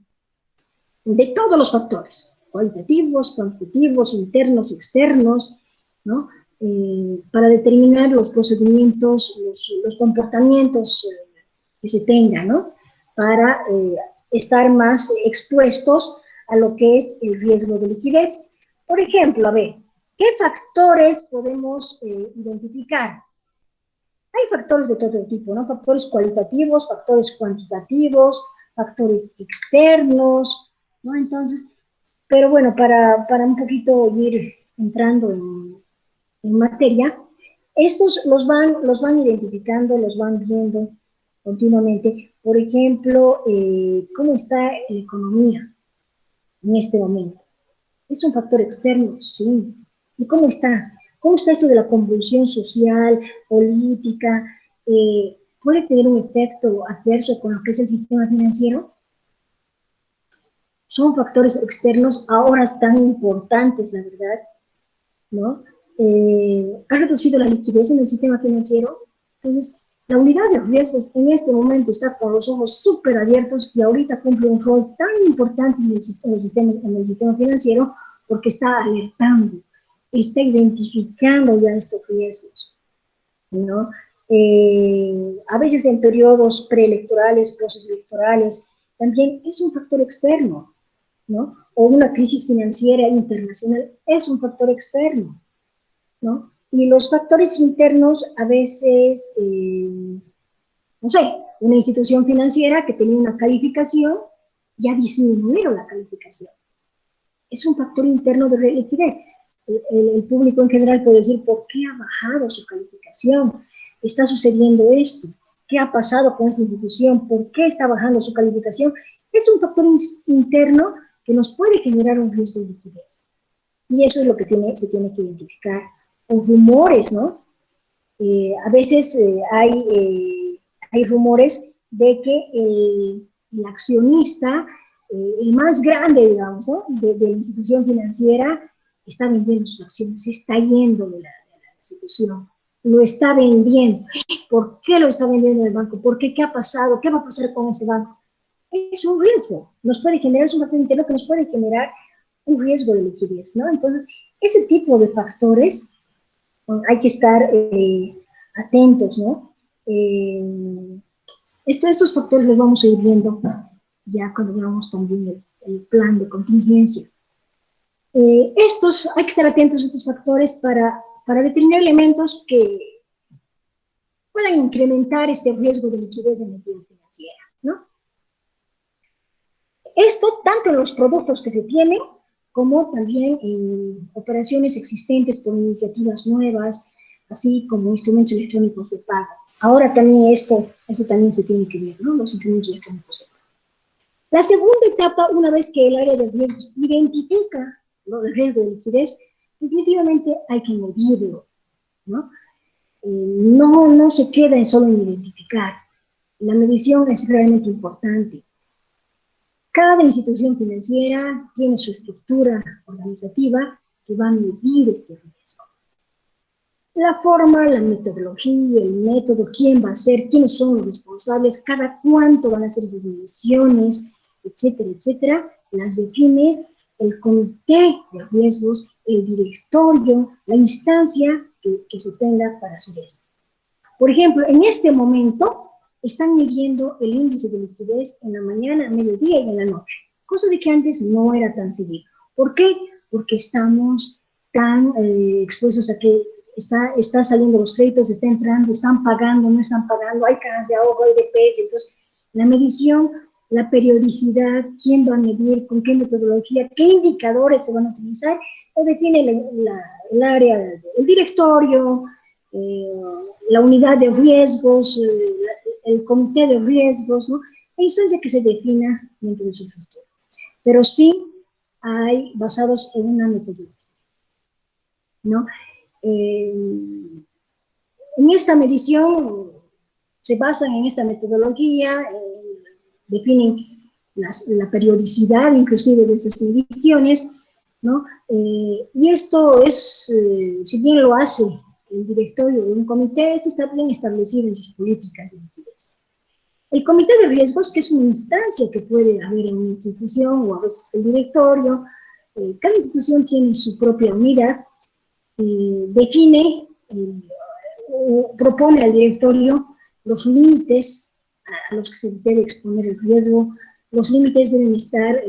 todos los factores, cualitativos, cuantitativos, internos, externos, ¿no? Para determinar los procedimientos, los comportamientos que se tengan, ¿no? Para estar más expuestos a lo que es el riesgo de liquidez. Por ejemplo, a ver, ¿Qué factores podemos identificar? Hay factores de todo tipo, ¿no? Factores cualitativos, factores cuantitativos, factores externos, ¿no? Entonces, pero bueno, para un poquito ir entrando en materia, estos los van identificando, los van viendo continuamente. Por ejemplo, ¿cómo está la economía en este momento? ¿Es un factor externo? Sí. ¿Y cómo está? ¿Cómo está esto de la convulsión social, política? ¿Puede tener un efecto adverso con lo que es el sistema financiero? Son factores externos ahora tan importantes, la verdad, ¿no? Ha reducido la liquidez en el sistema financiero. Entonces, la unidad de riesgos en este momento está con los ojos súper abiertos y ahorita cumple un rol tan importante en el sistema financiero porque está alertando, está identificando ya estos riesgos, ¿no? A veces en periodos preelectorales, postelectorales, también es un factor externo, ¿no? O una crisis financiera internacional es un factor externo, ¿no? Y los factores internos a veces, no sé, una institución financiera que tenía una calificación ya disminuyó la calificación. Es un factor interno de liquidez. El público en general puede decir, ¿por qué ha bajado su calificación? ¿Está sucediendo esto? ¿Qué ha pasado con esa institución? ¿Por qué está bajando su calificación? Es un factor interno que nos puede generar un riesgo de liquidez. Y eso es lo que se tiene que identificar. O rumores, ¿no? A veces hay rumores de que el accionista, el más grande, digamos, ¿no? de la institución financiera, está vendiendo sus acciones, se está yendo de la institución, lo está vendiendo. ¿Por qué lo está vendiendo el banco? ¿Por qué? ¿Qué ha pasado? ¿Qué va a pasar con ese banco? Es un riesgo, nos puede generar, es un factor interno que nos puede generar un riesgo de liquidez, ¿no? Entonces, ese tipo de factores hay que estar atentos, ¿no? Estos factores los vamos a ir viendo ya cuando veamos también el plan de contingencia. Hay que estar atentos a estos factores para determinar elementos que puedan incrementar este riesgo de liquidez en la entidad financiera, ¿no? Esto tanto en los productos que se tienen como también en operaciones existentes por iniciativas nuevas, así como instrumentos electrónicos de pago. Ahora también eso también se tiene que ver, ¿no? Los instrumentos electrónicos de pago. La segunda etapa, una vez que el área de riesgos identifica el riesgo de liquidez, definitivamente hay que medirlo, ¿no? No se queda en solo en identificar. La medición es realmente importante. Cada institución financiera tiene su estructura organizativa que va a medir este riesgo. La forma, la metodología, el método, quién va a ser, quiénes son los responsables, cada cuánto van a hacer esas mediciones, etcétera, etcétera, las define el comité de riesgos, el directorio, la instancia que se tenga para hacer esto. Por ejemplo, en este momento están midiendo el índice de liquidez en la mañana, a mediodía y en la noche, cosa de que antes no era tan seguido. ¿Por qué? Porque estamos tan expuestos a que está saliendo los créditos, está entrando, están pagando, no están pagando, hay cajas de ahorro, hay DPF, entonces la medición, la periodicidad, quién va a medir, con qué metodología, qué indicadores se van a utilizar, lo define el área, el directorio, la unidad de riesgos, el comité de riesgos, ¿no? La instancia que se defina dentro de su estructura. Pero sí hay basados en una metodología, ¿no? En esta medición se basan en esta metodología, definen la periodicidad inclusive de esas mediciones, ¿no? Y esto es, si bien lo hace el directorio de un comité, esto está bien establecido en sus políticas de liquidez. El comité de riesgos, que es una instancia que puede haber en una institución o a veces el directorio, cada institución tiene su propia unidad, define, propone al directorio los límites a los que se debe exponer el riesgo. Los límites deben estar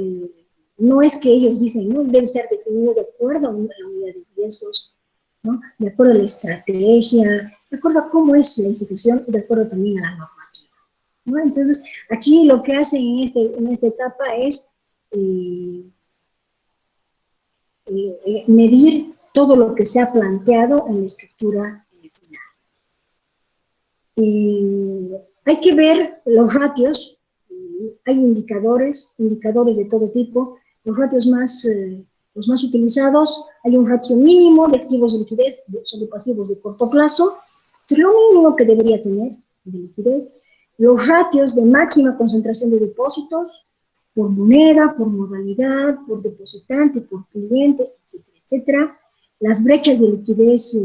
No es que ellos dicen, no, debe estar definido de acuerdo a la unidad de riesgos, ¿no? De acuerdo a la estrategia, de acuerdo a cómo es la institución, de acuerdo también a la normativa, ¿no? Entonces, aquí lo que hacen en esta etapa es medir todo lo que se ha planteado en la estructura final. Hay que ver los ratios, hay indicadores de todo tipo. Los ratios los más utilizados, hay un ratio mínimo de activos de liquidez sobre pasivos de corto plazo, es lo mínimo que debería tener de liquidez. Los ratios de máxima concentración de depósitos, por moneda, por modalidad, por depositante, por cliente, etcétera, etcétera. Las brechas de liquidez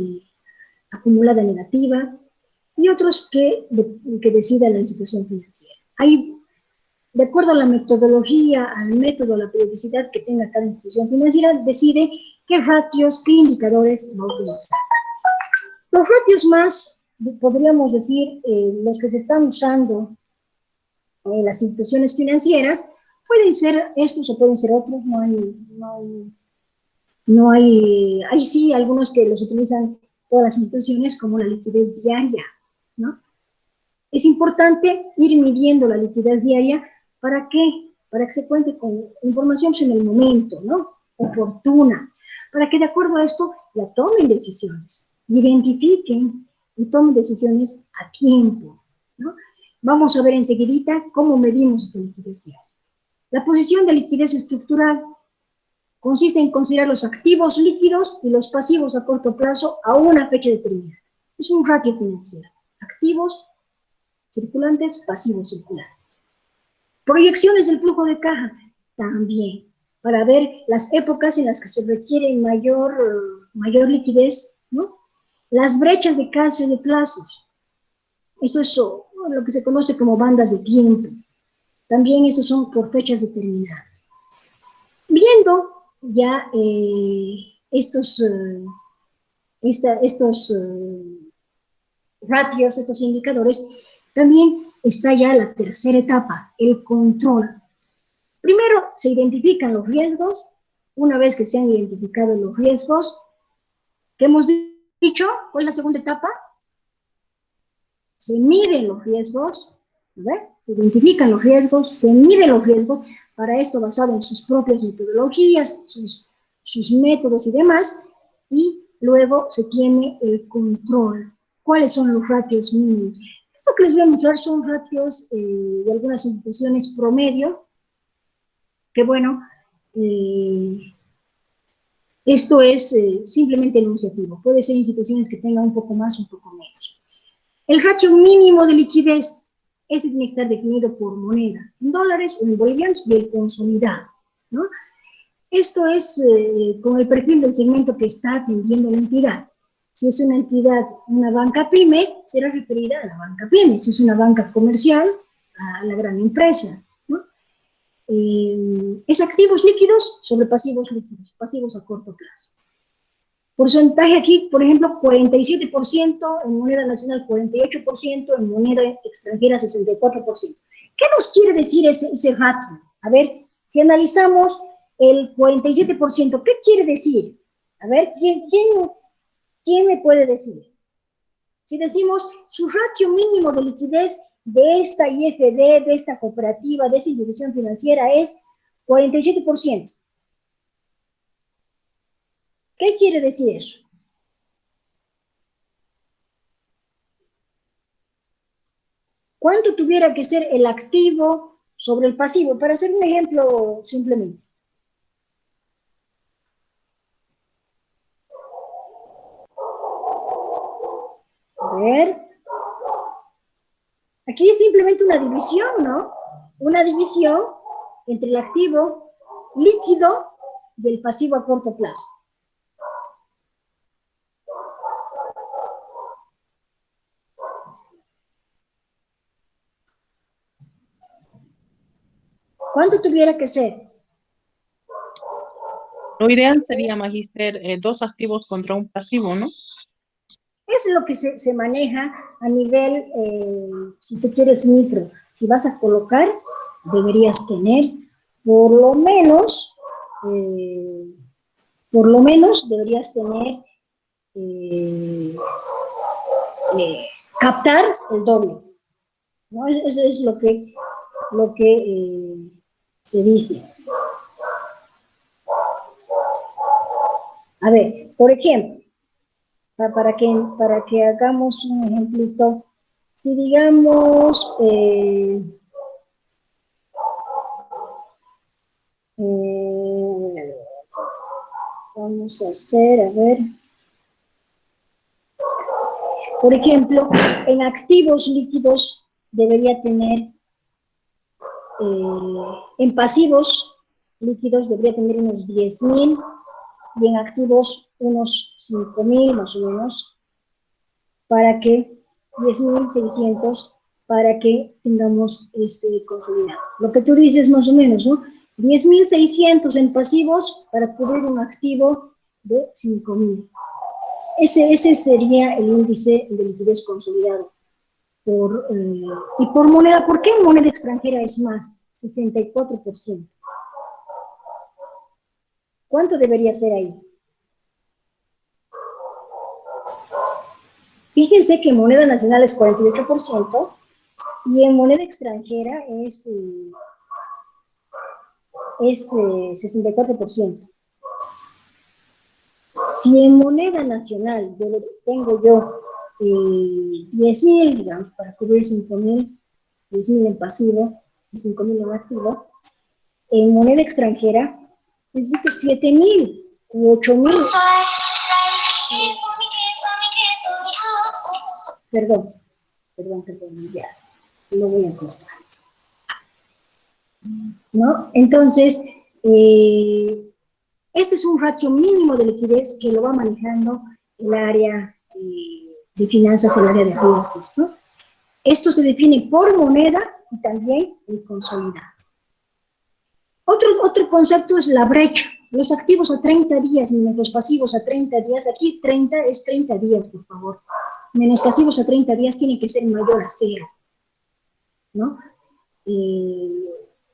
acumulada negativa y otros que decida la institución financiera. Hay, de acuerdo a la metodología, al método, a la periodicidad que tenga cada institución financiera, decide qué ratios, qué indicadores va a utilizar. Los ratios más, podríamos decir, los que se están usando en las instituciones financieras, pueden ser estos o pueden ser otros, hay sí algunos que los utilizan todas las instituciones como la liquidez diaria, ¿no? Es importante ir midiendo la liquidez diaria. ¿Para qué? Para que se cuente con información en el momento, ¿no? Oportuna. Para que de acuerdo a esto ya tomen decisiones, identifiquen y tomen decisiones a tiempo, ¿no? Vamos a ver enseguida cómo medimos esta liquidez diaria. La posición de liquidez estructural consiste en considerar los activos líquidos y los pasivos a corto plazo a una fecha determinada. Es un ratio financiero. Activos circulantes, pasivos circulantes. Proyecciones del flujo de caja, también, para ver las épocas en las que se requiere mayor liquidez, ¿no? Las brechas de calce de plazos. Esto es lo que se conoce como bandas de tiempo. También estos son por fechas determinadas. Viendo ya estos ratios, estos indicadores, también está ya la tercera etapa, el control. Primero se identifican los riesgos. Una vez que se han identificado los riesgos, ¿qué hemos dicho? ¿Cuál es la segunda etapa? Se miden los riesgos, ¿verdad? Se identifican los riesgos, se miden los riesgos, para esto basado en sus propias metodologías, sus métodos y demás, y luego se tiene el control. ¿Cuáles son los ratios mínimos? Esto que les voy a mostrar son ratios de algunas instituciones promedio, que bueno, esto es simplemente enunciativo. Puede ser instituciones que tengan un poco más, un poco menos. El ratio mínimo de liquidez, ese tiene que estar definido por moneda, en dólares o en bolivianos, y el consolidado, ¿no? Esto es con el perfil del segmento que está atendiendo la entidad. Si es una entidad, una banca pyme, será referida a la banca pyme. Si es una banca comercial, a la gran empresa, ¿no? Es activos líquidos sobre pasivos líquidos, pasivos a corto plazo. Porcentaje aquí, por ejemplo, 47%, en moneda nacional 48%, en moneda extranjera 64%. ¿Qué nos quiere decir ese ratio? A ver, si analizamos el 47%, ¿qué quiere decir? A ver, ¿quién me puede decir? Si decimos su ratio mínimo de liquidez de esta IFD, de esta cooperativa, de esta institución financiera es 47%. ¿Qué quiere decir eso? ¿Cuánto tuviera que ser el activo sobre el pasivo? Para hacer un ejemplo simplemente. A ver. Aquí es simplemente una división, ¿no? Una división entre el activo líquido y el pasivo a corto plazo. ¿Cuánto tuviera que ser? Lo ideal sería, Magister, dos activos contra un pasivo, ¿no? Es lo que se maneja a nivel, si tú quieres micro. Si vas a colocar, deberías tener por lo menos por lo menos deberías tener, captar el doble, ¿no? Eso es lo que se dice. A ver, por ejemplo, para que hagamos un ejemplito, si digamos, vamos a hacer, a ver, por ejemplo, en activos líquidos debería tener, en pasivos líquidos debería tener unos 10.000 y en activos unos 5.000 más o menos, para que 10.600 para que tengamos ese consolidado. Lo que tú dices más o menos, ¿no? 10.600 en pasivos para cubrir un activo de 5.000. Ese sería el índice de liquidez consolidado. Y por moneda, ¿por qué en moneda extranjera es más? 64%. ¿Cuánto debería ser ahí? Fíjense que en moneda nacional es 48% y en moneda extranjera es 64%. Si en moneda nacional tengo yo 10.000, digamos, para cubrir 5.000, 10.000 en pasivo y 5.000 en activo, en moneda extranjera necesito 7.000 u 8.000. Perdón, ya, lo voy a cortar. ¿No? Entonces, este es un ratio mínimo de liquidez que lo va manejando el área de finanzas, el área de riesgos, ¿no? Esto se define por moneda y también el consolidado. Otro concepto es la brecha. Los activos a 30 días menos los pasivos a 30 días. Aquí 30 es 30 días, por favor. Menos pasivos a 30 días tiene que ser mayor a 0, ¿no?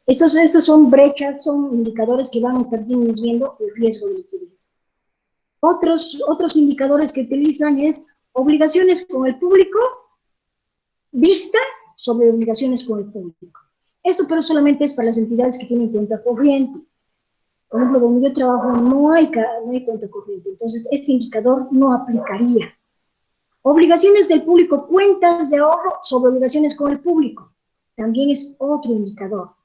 Estos son brechas, son indicadores que van disminuyendo el riesgo de liquidez. Otros indicadores que utilizan es obligaciones con el público, vista sobre obligaciones con el público. Esto pero solamente es para las entidades que tienen cuenta corriente. Por ejemplo, donde yo trabajo no hay cuenta corriente, entonces este indicador no aplicaría. Obligaciones del público, cuentas de ahorro sobre obligaciones con el público, también es otro indicador.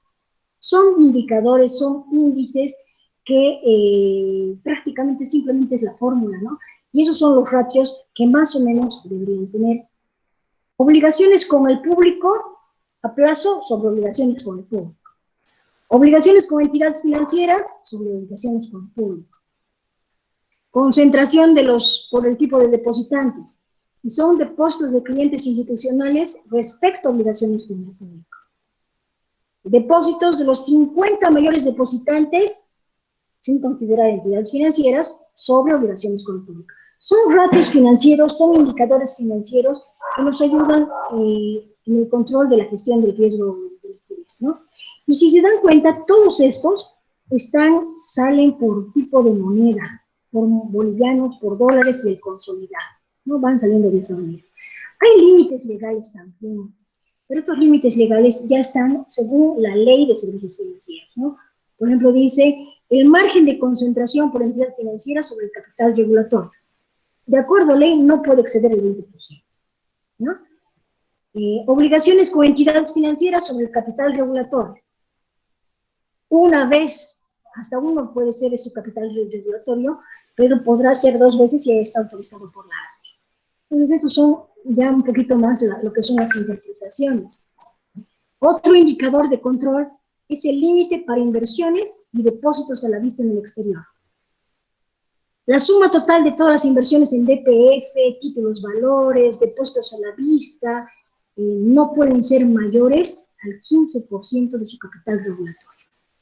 Son indicadores, son índices que prácticamente simplemente es la fórmula, ¿no? Y esos son los ratios que más o menos deberían tener. Obligaciones con el público a plazo sobre obligaciones con el público. Obligaciones con entidades financieras sobre obligaciones con el público. Concentración por el tipo de depositantes. Y son depósitos de clientes institucionales respecto a obligaciones con el público. Depósitos de los 50 mayores depositantes, sin considerar entidades financieras, sobre obligaciones con el público. Son ratios financieros, son indicadores financieros que nos ayudan en el control de la gestión del riesgo de liquidez, ¿no? Y si se dan cuenta, todos estos salen por tipo de moneda, por bolivianos, por dólares y el consolidado, ¿no? Van saliendo de esa manera. Hay límites legales también, pero estos límites legales ya están según la ley de servicios financieros, ¿no? Por ejemplo, dice el margen de concentración por entidad financiera sobre el capital regulatorio. De acuerdo a ley, no puede exceder el 20%, ¿no? Obligaciones con entidades financieras sobre el capital regulatorio. Una vez, hasta uno puede ser ese capital regulatorio, pero podrá ser 2 veces si está autorizado por la ASE. Entonces, estos son ya un poquito más lo que son las interpretaciones. Otro indicador de control es el límite para inversiones y depósitos a la vista en el exterior. La suma total de todas las inversiones en DPF, títulos valores, depósitos a la vista, no pueden ser mayores al 15% de su capital regulatorio.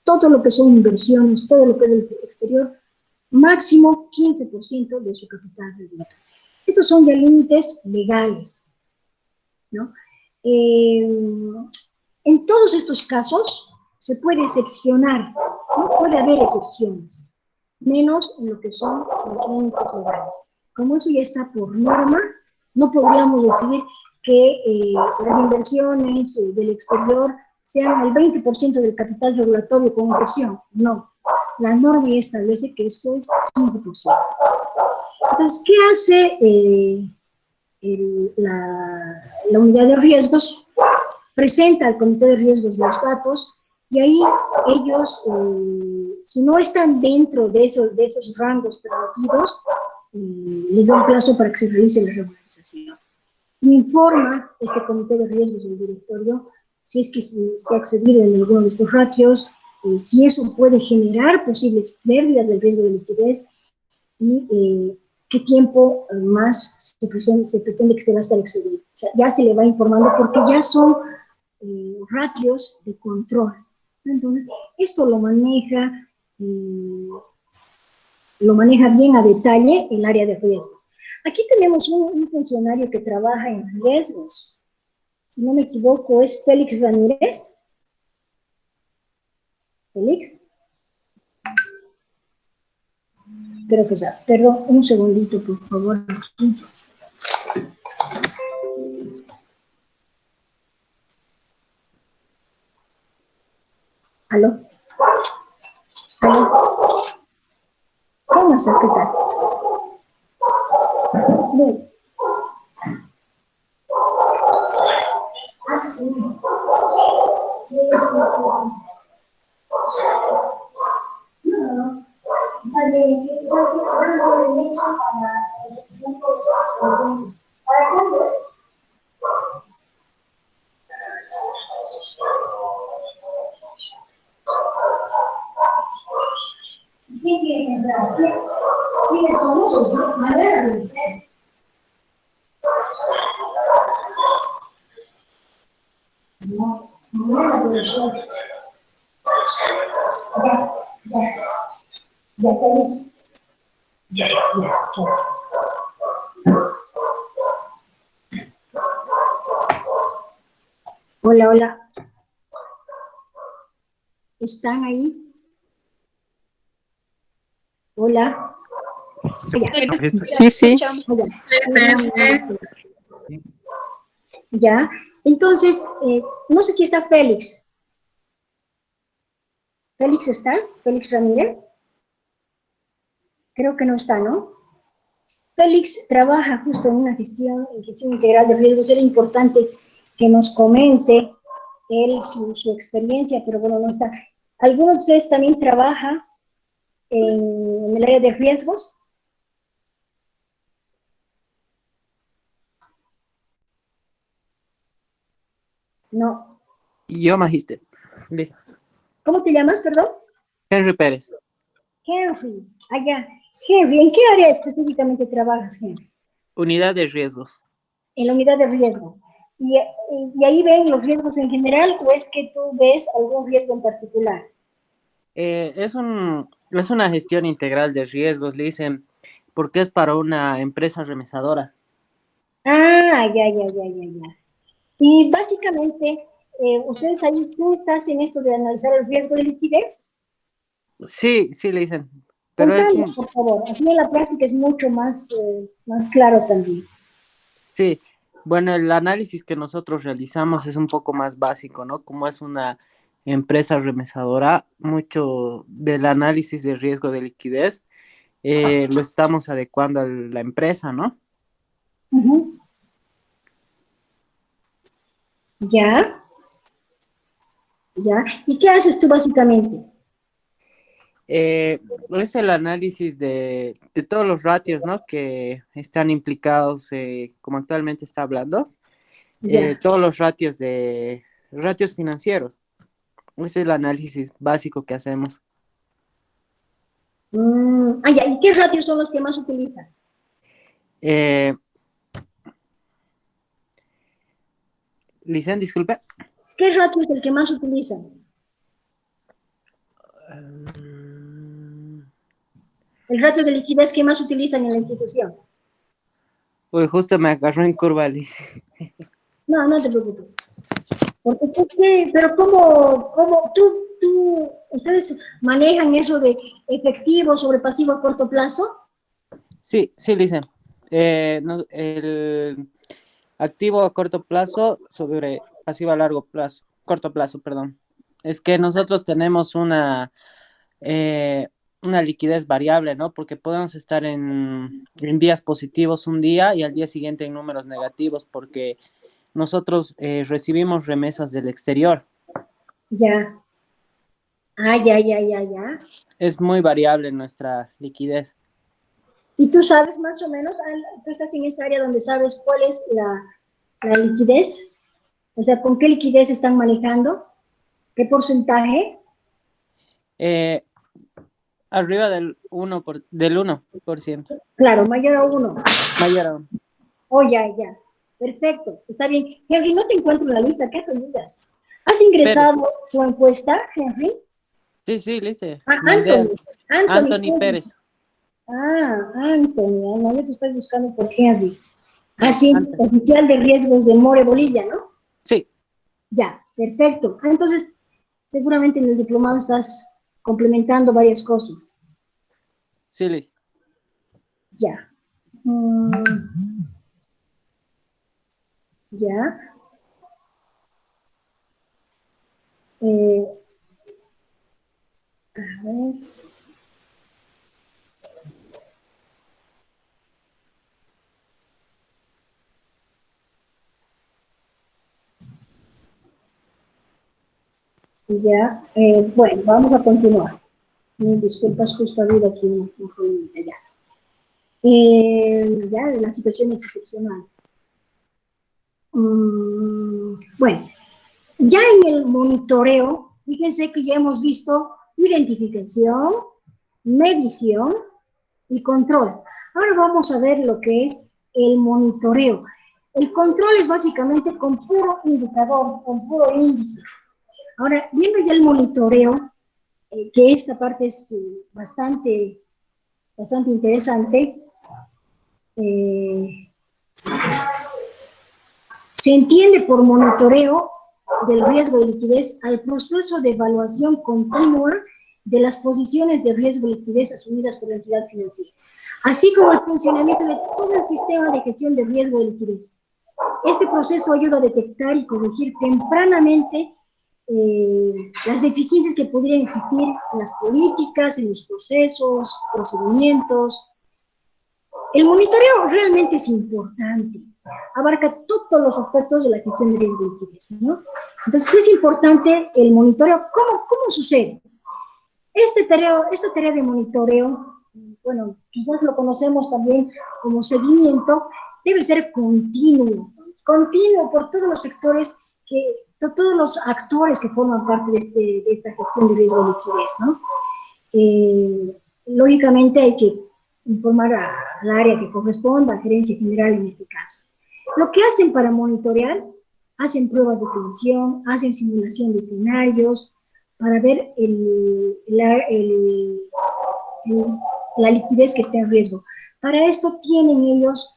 Todo lo que son inversiones, todo lo que es del exterior, máximo 15% de su capital regulatorio. Estos son ya límites legales, ¿no? En todos estos casos se puede excepcionar No puede haber excepciones, menos en lo que son los clínicos legales. Como eso ya está por norma, no podríamos decir que las inversiones del exterior sean el 20% del capital regulatorio con excepción. No, la norma ya establece que eso es 15%. Entonces, ¿qué hace la unidad de riesgos? Presenta al comité de riesgos los datos y ahí ellos, si no están dentro de esos rangos permitidos, les da un plazo para que se realice la regularización. Informa este comité de riesgos del directorio si es que se ha accedido en alguno de estos ratios, si eso puede generar posibles pérdidas del riesgo de liquidez y qué tiempo más se pretende que se va a estar excedido. O sea, ya se le va informando porque ya son ratios de control. Entonces, esto lo maneja bien a detalle el área de riesgos. Aquí tenemos un funcionario que trabaja en riesgos. Si no me equivoco, es Félix Ramírez. ¿Félix? Creo que ya. Perdón, un segundito, por favor. ¿Aló? ¿Aló? ¿Cómo estás? ¿Qué tal? Bien. Ah, sí. Sí, sí, sí. No. O sea, es que van a ser el hecho para los tiempos para cuándo es. ¿Quién tiene que entrar? ¿Quiénes son esos? Mañana lo dice. No, mañana lo dice. Ya está listo. Ya. Hola, hola. ¿Están ahí? Hola. Sí, sí. Ya. Entonces, no sé si está Félix. ¿Félix estás? ¿Félix Ramírez? Creo que no está, ¿no? Félix trabaja justo en gestión integral de riesgos. Era importante que nos comente él su experiencia, pero bueno, no está. ¿Alguno de ustedes también trabaja en el área de riesgos? No. Yo, magíster. Listo. ¿Cómo te llamas, perdón? Henry Pérez. Henry. Allá. Henry, ¿en qué área específicamente trabajas, Henry? Unidad de riesgos. En la unidad de riesgo. ¿Y ahí ven los riesgos en general o es que tú ves algún riesgo en particular? Es una gestión integral de riesgos, le dicen, porque es para una empresa remesadora. Ah, ya. Y básicamente, ustedes ahí, ¿tú estás en esto de analizar el riesgo de liquidez? Sí, le dicen. Pero Contanos, por favor. Así en la práctica es mucho más claro también. sí, bueno, el análisis que nosotros realizamos es un poco más básico, ¿no? Como es una empresa remesadora, mucho del análisis de riesgo de liquidez lo estamos adecuando a la empresa, ¿no? Uh-huh. Ya. ¿Y qué haces tú básicamente? Es el análisis de todos los ratios, ¿no? Que están implicados, como actualmente está hablando, todos los ratios financieros. Ese es el análisis básico que hacemos. Ya. ¿Y qué ratios son los que más utilizan? Licen, disculpe. ¿Qué ratio es el que más utilizan? El ratio de liquidez que más utilizan en la institución. Uy, justo me agarró en curva, Liz. No te preocupes. Porque, pero ¿cómo tú ¿Ustedes manejan eso de efectivo sobre pasivo a corto plazo? Sí, sí, Lice. El activo a corto plazo sobre pasivo a largo plazo, corto plazo, perdón. Es que nosotros tenemos una liquidez variable, ¿no? Porque podemos estar en días positivos un día y al día siguiente en números negativos, porque nosotros recibimos remesas del exterior. Ya. Ah, ya, ya, ya, ya. Es muy variable nuestra liquidez. ¿Y tú sabes más o menos, tú estás en esa área donde sabes cuál es la liquidez? O sea, ¿con qué liquidez están manejando? ¿Qué porcentaje? Eh, Arriba del 1%. Claro, mayor a 1. Mayor aún. Oh, ya, ya. Perfecto, está bien. Henry, no te encuentro en la lista, ¿qué ayudas? ¿Has ingresado Pérez. tu encuesta, Henry? Sí, sí, Lice. Ah, Mandé Anthony Anthony Pérez. Ah, Anthony, no, yo te estoy buscando por Henry. Ah, sí, Anthony. oficial de riesgos de More Bolivia, ¿no? Sí, Ya, perfecto. Ah, entonces, seguramente en el diplomado estás complementando varias cosas. sí, Lice. Ya. Mm, ya. Eh, a ver. Ya, bueno, vamos a continuar. Disculpas, justo ha habido aquí un problema ya. Ya, de las situaciones excepcionales. Bueno, ya en el monitoreo, fíjense que ya hemos visto identificación, medición y control. Ahora vamos a ver lo que es el monitoreo. El control es básicamente con puro indicador, con puro índice. Ahora, viendo ya el monitoreo, que esta parte es bastante interesante, eh, se entiende por monitoreo del riesgo de liquidez al proceso de evaluación continua de las posiciones de riesgo de liquidez asumidas por la entidad financiera, así como el funcionamiento de todo el sistema de gestión de riesgo de liquidez. Este proceso ayuda a detectar y corregir tempranamente las deficiencias que podrían existir en las políticas, en los procesos, procedimientos. El monitoreo realmente es importante, abarca todos los aspectos de la gestión de riesgo de liquidez, ¿no? Entonces es importante el monitoreo. ¿Cómo sucede? Esta tarea de monitoreo, bueno, quizás lo conocemos también como seguimiento, debe ser continuo por todos los sectores, todos los actores que forman parte de esta gestión de riesgo de liquidez, ¿no? Lógicamente hay que informar al área que corresponda, a gerencia general en este caso. Lo que hacen para monitorear, hacen pruebas de tensión, hacen simulación de escenarios, para ver la liquidez que está en riesgo. Para esto tienen ellos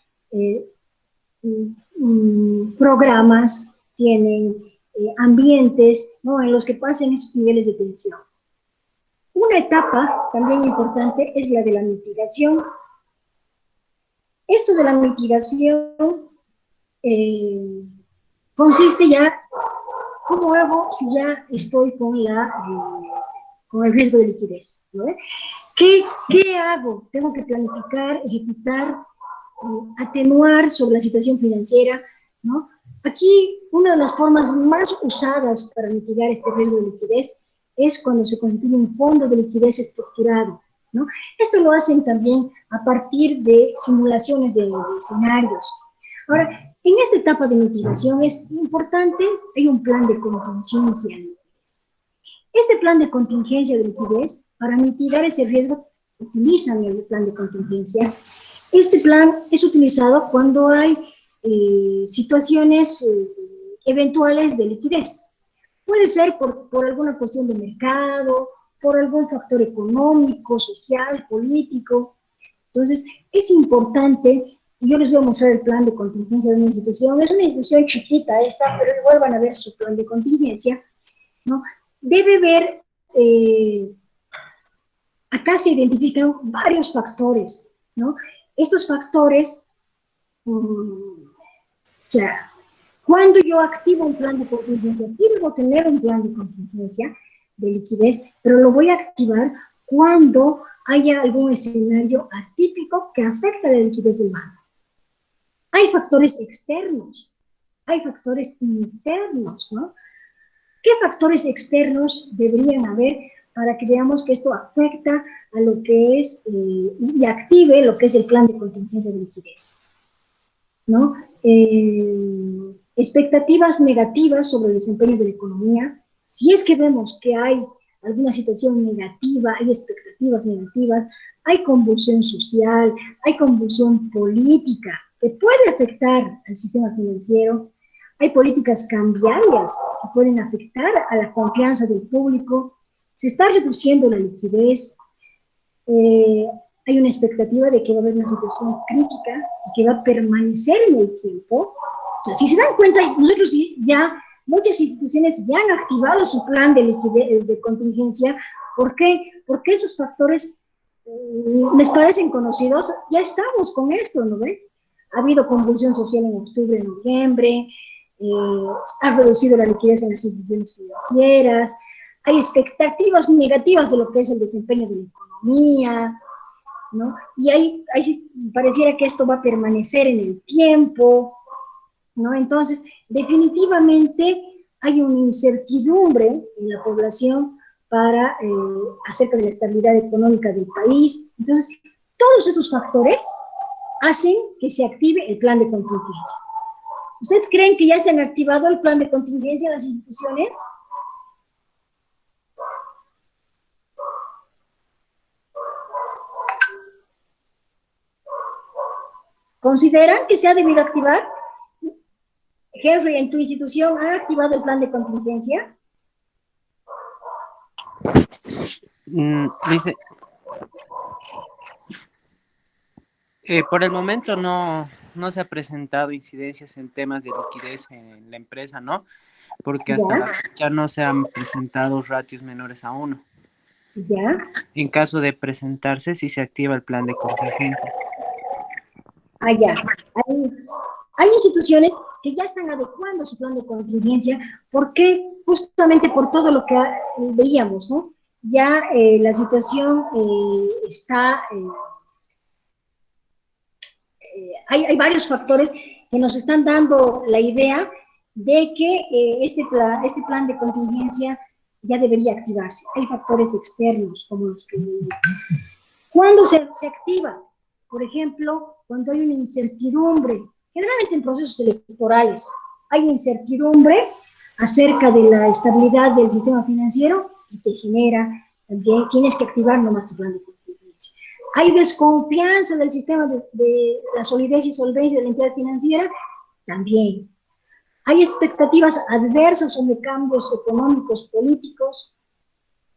programas, tienen ambientes, ¿no?, en los que pasen esos niveles de tensión. Una etapa también importante es la de la mitigación. Esto de la mitigación consiste ya, ¿cómo hago si ya estoy con el riesgo de liquidez? ¿No? ¿Qué hago? Tengo que planificar, ejecutar, atenuar sobre la situación financiera, ¿no? Aquí, una de las formas más usadas para mitigar este riesgo de liquidez es cuando se constituye un fondo de liquidez estructurado, ¿no? Esto lo hacen también a partir de simulaciones de escenarios. Ahora, en esta etapa de mitigación es importante, hay un plan de contingencia de liquidez. Este plan de contingencia de liquidez, para mitigar ese riesgo, utilizan el plan de contingencia. Este plan es utilizado cuando hay situaciones eventuales de liquidez. Puede ser por alguna cuestión de mercado, por algún factor económico, social, político. Entonces, es importante, yo les voy a mostrar el plan de contingencia de una institución. Es una institución chiquita esta, pero igual van a ver su plan de contingencia, ¿no? Debe ver acá se identifican varios factores, ¿no? Estos factores, o sea, cuando yo activo un plan de contingencia, sí debo tener un plan de contingencia de liquidez, pero lo voy a activar cuando haya algún escenario atípico que afecte a la liquidez del banco. Hay factores externos, hay factores internos, ¿no? ¿Qué factores externos deberían haber para que veamos que esto afecta a lo que es y active lo que es el plan de contingencia de liquidez? ¿No? Expectativas negativas sobre el desempeño de la economía. Si es que vemos que hay alguna situación negativa, hay expectativas negativas, hay convulsión social, hay convulsión política que puede afectar al sistema financiero, hay políticas cambiarias que pueden afectar a la confianza del público, se está reduciendo la liquidez, hay una expectativa de que va a haber una situación crítica y que va a permanecer en el tiempo. O sea, si se dan cuenta, nosotros ya, muchas instituciones ya han activado su plan de liquidez, de contingencia. ¿Por qué? Porque esos factores les parecen conocidos, ya estamos con esto, ¿no ve? Ha habido convulsión social en octubre, en noviembre, ha reducido la liquidez en las instituciones financieras, hay expectativas negativas de lo que es el desempeño de la economía, ¿no? Y ahí pareciera que esto va a permanecer en el tiempo, ¿no? Entonces, definitivamente hay una incertidumbre en la población para acerca de la estabilidad económica del país. Entonces, todos estos factores hacen que se active el plan de contingencia. ¿Ustedes creen que ya se han activado el plan de contingencia en las instituciones? ¿Consideran que se ha debido activar? Henry, ¿en tu institución han activado el plan de contingencia? Dice, por el momento no se ha presentado incidencias en temas de liquidez en la empresa, ¿no? Porque hasta la fecha no se han presentado ratios menores a 1. Ya. En caso de presentarse, sí se activa el plan de contingencia. Ah, ya. Hay instituciones que ya están adecuando su plan de contingencia porque justamente por todo lo que veíamos, ¿no? Ya la situación está... hay varios factores que nos están dando la idea de que este plan de contingencia ya debería activarse. Hay factores externos como los que... ¿Cuándo se activa? Por ejemplo, cuando hay una incertidumbre, generalmente en procesos electorales, hay incertidumbre acerca de la estabilidad del sistema financiero y te genera también, tienes que activar nomás tu plan de contingencia. Hay desconfianza del sistema de la solidez y solvencia de la entidad financiera, también. Hay expectativas adversas sobre cambios económicos, políticos,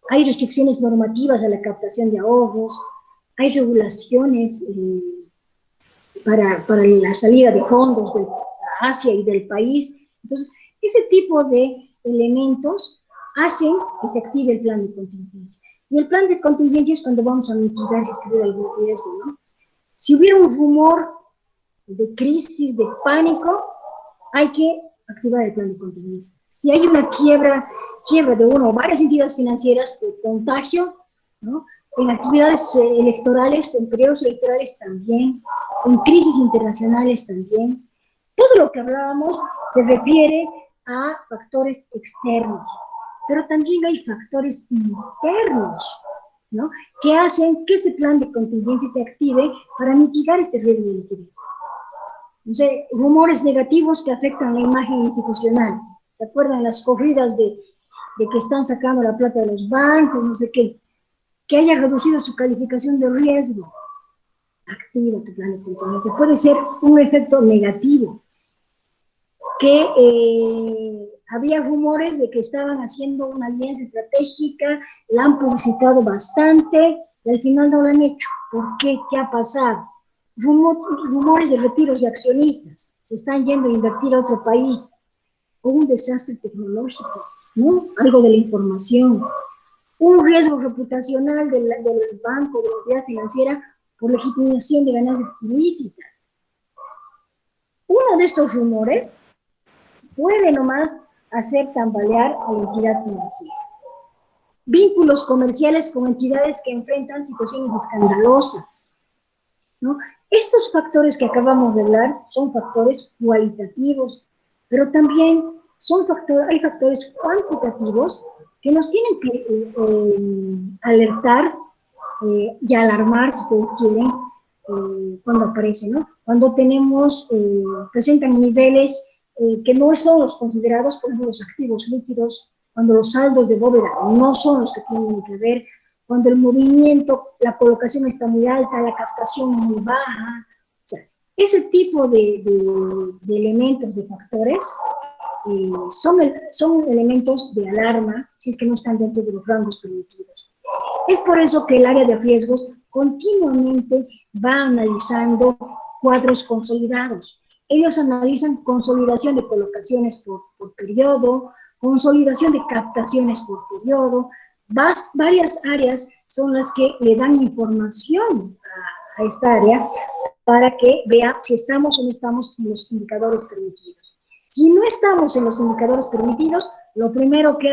hay restricciones normativas a la captación de ahorros, hay regulaciones para la salida de fondos de Asia y del país. Entonces, ese tipo de elementos hacen que se active el plan de contingencia. Y el plan de contingencia es cuando vamos a mitigar si hubiera algún riesgo, ¿no? Si hubiera un rumor de crisis, de pánico, hay que activar el plan de contingencia. Si hay una quiebra de una o varias entidades financieras por contagio, ¿no? En actividades electorales, en periodos electorales también, en crisis internacionales también. Todo lo que hablábamos se refiere a factores externos, pero también hay factores internos, ¿no? Que hacen que este plan de contingencia se active para mitigar este riesgo de liquidez. No sé, rumores negativos que afectan la imagen institucional. ¿Se acuerdan las corridas de que están sacando la plata de los bancos, no sé qué? Que haya reducido su calificación de riesgo. Activa tu plan de contingencia. Puede ser un efecto negativo. Que había rumores de que estaban haciendo una alianza estratégica, la han publicitado bastante y al final no lo han hecho. ¿Por qué? ¿Qué ha pasado? Rumores de retiros de accionistas. Se están yendo a invertir a otro país. O un desastre tecnológico, ¿no? Algo de la información. un riesgo reputacional del banco, de la entidad financiera, por legitimación de ganancias ilícitas. Uno de estos rumores puede nomás hacer tambalear a la entidad financiera. Vínculos comerciales con entidades que enfrentan situaciones escandalosas, ¿no? Estos factores que acabamos de hablar son factores cualitativos, pero también hay factores cuantitativos que nos tienen que alertar y alarmar, si ustedes quieren, cuando aparecen, ¿no? Cuando presentan niveles que no son los considerados, por ejemplo, los activos líquidos, cuando los saldos de bóveda no son los que tienen que ver, cuando el movimiento, la colocación está muy alta, la captación muy baja. O sea, ese tipo de elementos, de factores, son elementos de alarma si es que no están dentro de los rangos permitidos. Es por eso que el área de riesgos continuamente va analizando cuadros consolidados. Ellos analizan consolidación de colocaciones por periodo, consolidación de captaciones por periodo. Varias áreas son las que le dan información a esta área para que vea si estamos o no estamos en los indicadores permitidos. Si no estamos en los indicadores permitidos, lo primero que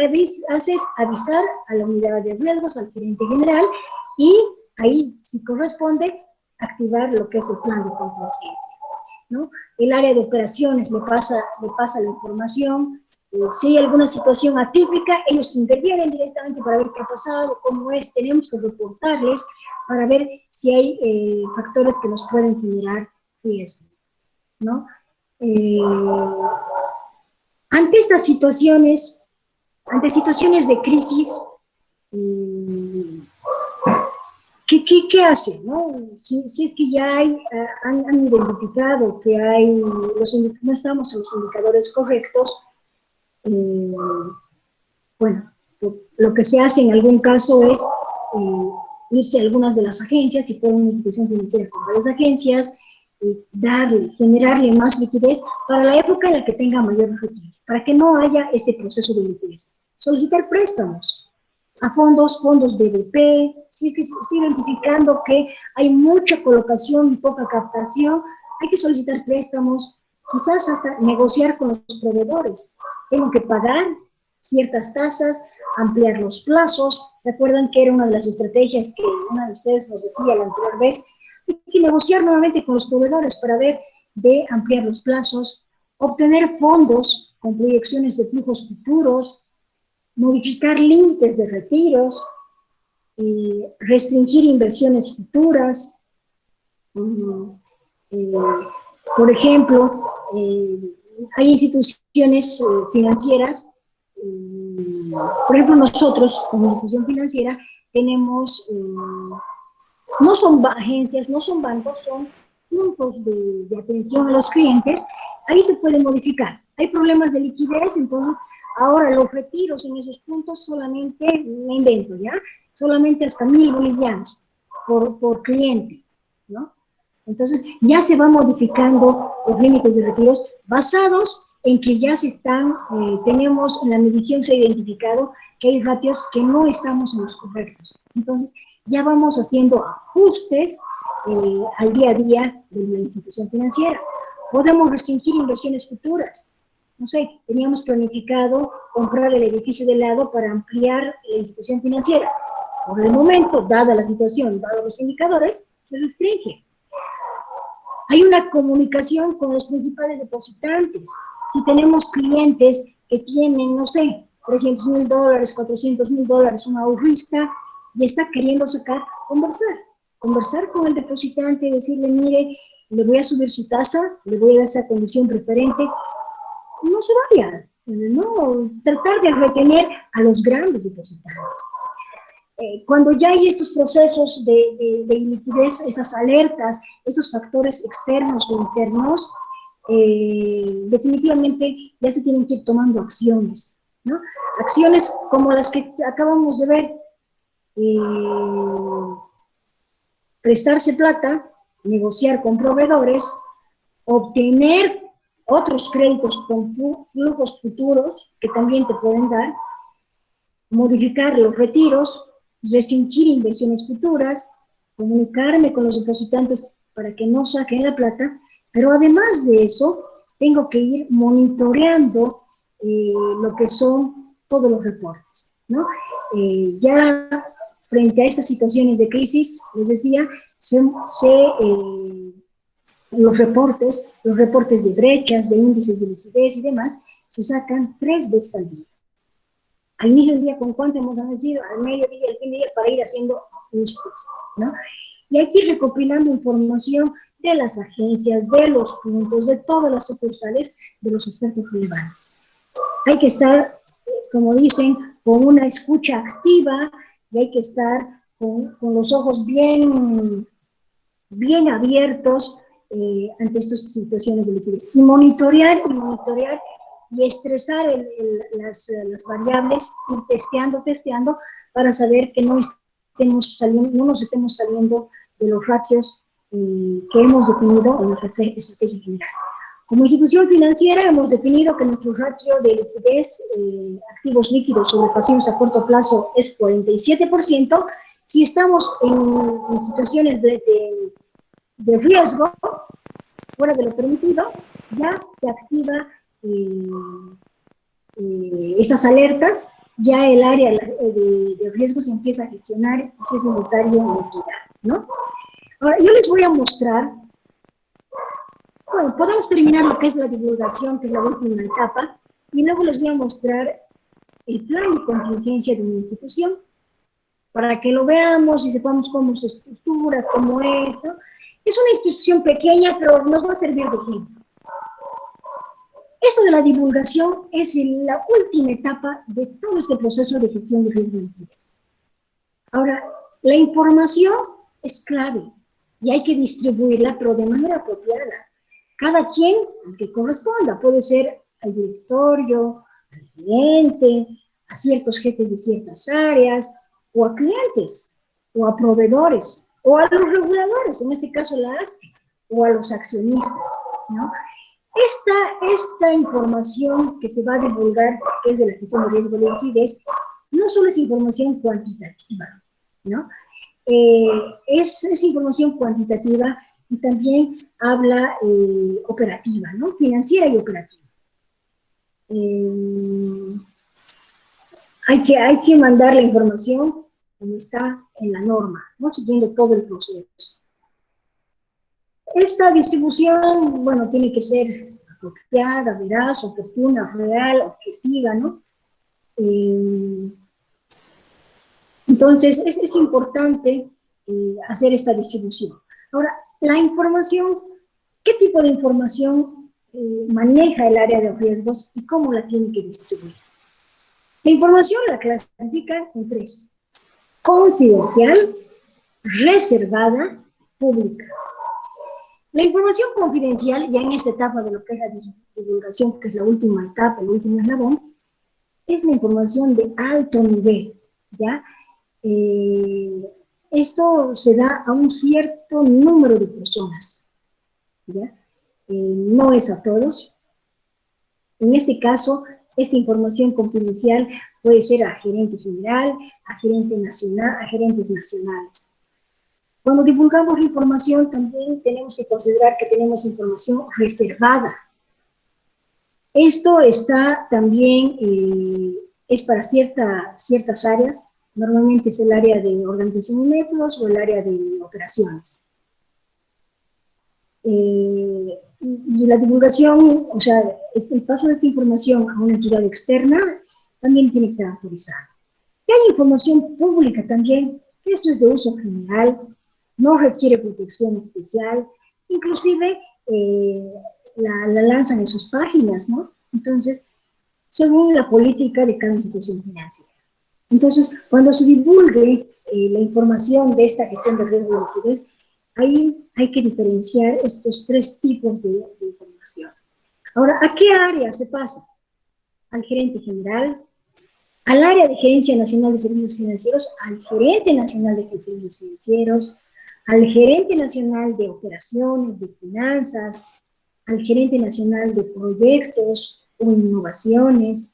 hace es avisar a la unidad de riesgos, al gerente general, y ahí, si corresponde, activar lo que es el plan de contingencia, ¿no? El área de operaciones le pasa la información. Si hay alguna situación atípica, ellos intervienen directamente para ver qué ha pasado, cómo es, tenemos que reportarles para ver si hay factores que nos pueden generar riesgo, ¿no? Ante estas situaciones, ante situaciones de crisis, ¿qué hacen, no? Si es que ya han identificado que no estamos en los indicadores correctos, bueno, lo que se hace en algún caso es irse a algunas de las agencias, si fuera una institución financiera con varias agencias, generarle más liquidez para la época en la que tenga mayores retiros, para que no haya este proceso de liquidez. Solicitar préstamos a fondos BDP, si es que se está identificando que hay mucha colocación y poca captación, hay que solicitar préstamos, quizás hasta negociar con los proveedores. Tengo que pagar ciertas tasas, ampliar los plazos. ¿Se acuerdan que era una de las estrategias que una de ustedes nos decía la anterior vez? Hay que negociar nuevamente con los proveedores para ver de ampliar los plazos, obtener fondos con proyecciones de flujos futuros, modificar límites de retiros, restringir inversiones futuras. Por ejemplo, hay instituciones financieras, por ejemplo nosotros como institución financiera tenemos, no son agencias, no son bancos, son puntos de atención a los clientes. Ahí se puede modificar. Hay problemas de liquidez, entonces ahora los retiros en esos puntos solamente, me invento, ¿ya? Solamente hasta 1.000 bolivianos por cliente, ¿no? Entonces ya se van modificando los límites de retiros basados en que ya tenemos en la medición se ha identificado que hay ratios que no estamos en los correctos. Entonces ya vamos haciendo ajustes al día a día de la institución financiera. Podemos restringir inversiones futuras. No sé, teníamos planificado comprar el edificio de lado para ampliar la institución financiera. Por el momento, dada la situación, dados los indicadores, se restringe. Hay una comunicación con los principales depositantes. Si tenemos clientes que tienen, no sé, $300,000, $400,000, un ahorrista, y está queriendo conversar con el depositante, decirle, mire, le voy a subir su tasa, le voy a dar esa condición preferente, no se vaya, no, tratar de retener a los grandes depositantes. Cuando ya hay estos procesos de liquidez, esas alertas, estos factores externos o internos, definitivamente ya se tienen que ir tomando acciones, ¿no? Acciones como las que acabamos de ver, prestarse plata, negociar con proveedores, obtener otros créditos con flujos futuros que también te pueden dar, modificar los retiros, restringir inversiones futuras, comunicarme con los depositantes para que no saquen la plata, pero además de eso, tengo que ir monitoreando lo que son todos los reportes, ¿no? Ya frente a estas situaciones de crisis, les decía, los reportes de brechas, de índices de liquidez y demás, se sacan 3 veces al día. Al inicio del día, ¿con cuánto hemos amanecido? Al mediodía, al fin de día, para ir haciendo ajustes, ¿no? Y hay que ir recopilando información de las agencias, de los puntos, de todas las sucursales, de los aspectos relevantes. Hay que estar, como dicen, con una escucha activa y hay que estar con los ojos bien abiertos ante estas situaciones de liquidez. Y monitorear y estresar las variables, ir testeando para saber que no nos estemos saliendo de los ratios que hemos definido en nuestra estrategia general. Como institución financiera hemos definido que nuestro ratio de liquidez, activos líquidos sobre pasivos a corto plazo es 47%. Si estamos en situaciones de riesgo, fuera de lo permitido, ya se activa estas alertas, ya el área de riesgo se empieza a gestionar si es necesario mitigar, ¿no? Ahora, yo les voy a mostrar, bueno, podemos terminar lo que es la divulgación, que es la última etapa, y luego les voy a mostrar el plan de contingencia de una institución, para que lo veamos y sepamos cómo se estructura, cómo es, ¿no? Es una institución pequeña, pero nos va a servir de ejemplo. Esto de la divulgación es la última etapa de todo este proceso de gestión de riesgo de liquidez. Ahora, la información es clave y hay que distribuirla, pero de manera apropiada. Cada quien, al que corresponda, puede ser al directorio, al gerente, a ciertos jefes de ciertas áreas, o a clientes, o a proveedores, o a los reguladores, en este caso la ASFE, o a los accionistas, ¿no? Esta información que se va a divulgar, que es de la gestión de riesgo de liquidez, no solo es información cuantitativa, ¿no? Es información cuantitativa y también habla operativa, ¿no? Financiera y operativa. Hay que mandar la información como está en la norma, ¿no? Siguiendo todo el proceso. Esta distribución, bueno, tiene que ser apropiada, veraz, oportuna, real, objetiva, ¿no? Entonces, es importante hacer esta distribución. Ahora, la información, ¿qué tipo de información maneja el área de riesgos y cómo la tiene que distribuir? La información la clasifican en 3. Confidencial, reservada, pública. La información confidencial, ya en esta etapa de lo que es la divulgación, que es la última etapa, el último eslabón, es la información de alto nivel, ¿ya? Esto se da a un cierto número de personas, ¿ya? No es a todos. En este caso, esta información confidencial puede ser a gerente general, a gerente nacional, a gerentes nacionales. Cuando divulgamos la información, también tenemos que considerar que tenemos información reservada. Esto está también, es para ciertas áreas, normalmente es el área de organización y métodos o el área de operaciones. Y la divulgación, o sea, el paso de esta información a una entidad externa también tiene que ser autorizado. Y hay información pública también, que esto es de uso general, no requiere protección especial, inclusive la lanzan en sus páginas, ¿no? Entonces, según la política de cada institución financiera. Entonces, cuando se divulgue la información de esta gestión de riesgo de liquidez, ahí hay que diferenciar estos 3 tipos de información. Ahora, ¿a qué área se pasa? Al gerente general, al área de Gerencia Nacional de Servicios Financieros, al gerente nacional de servicios financieros, al gerente nacional de operaciones, de finanzas, al gerente nacional de proyectos o innovaciones,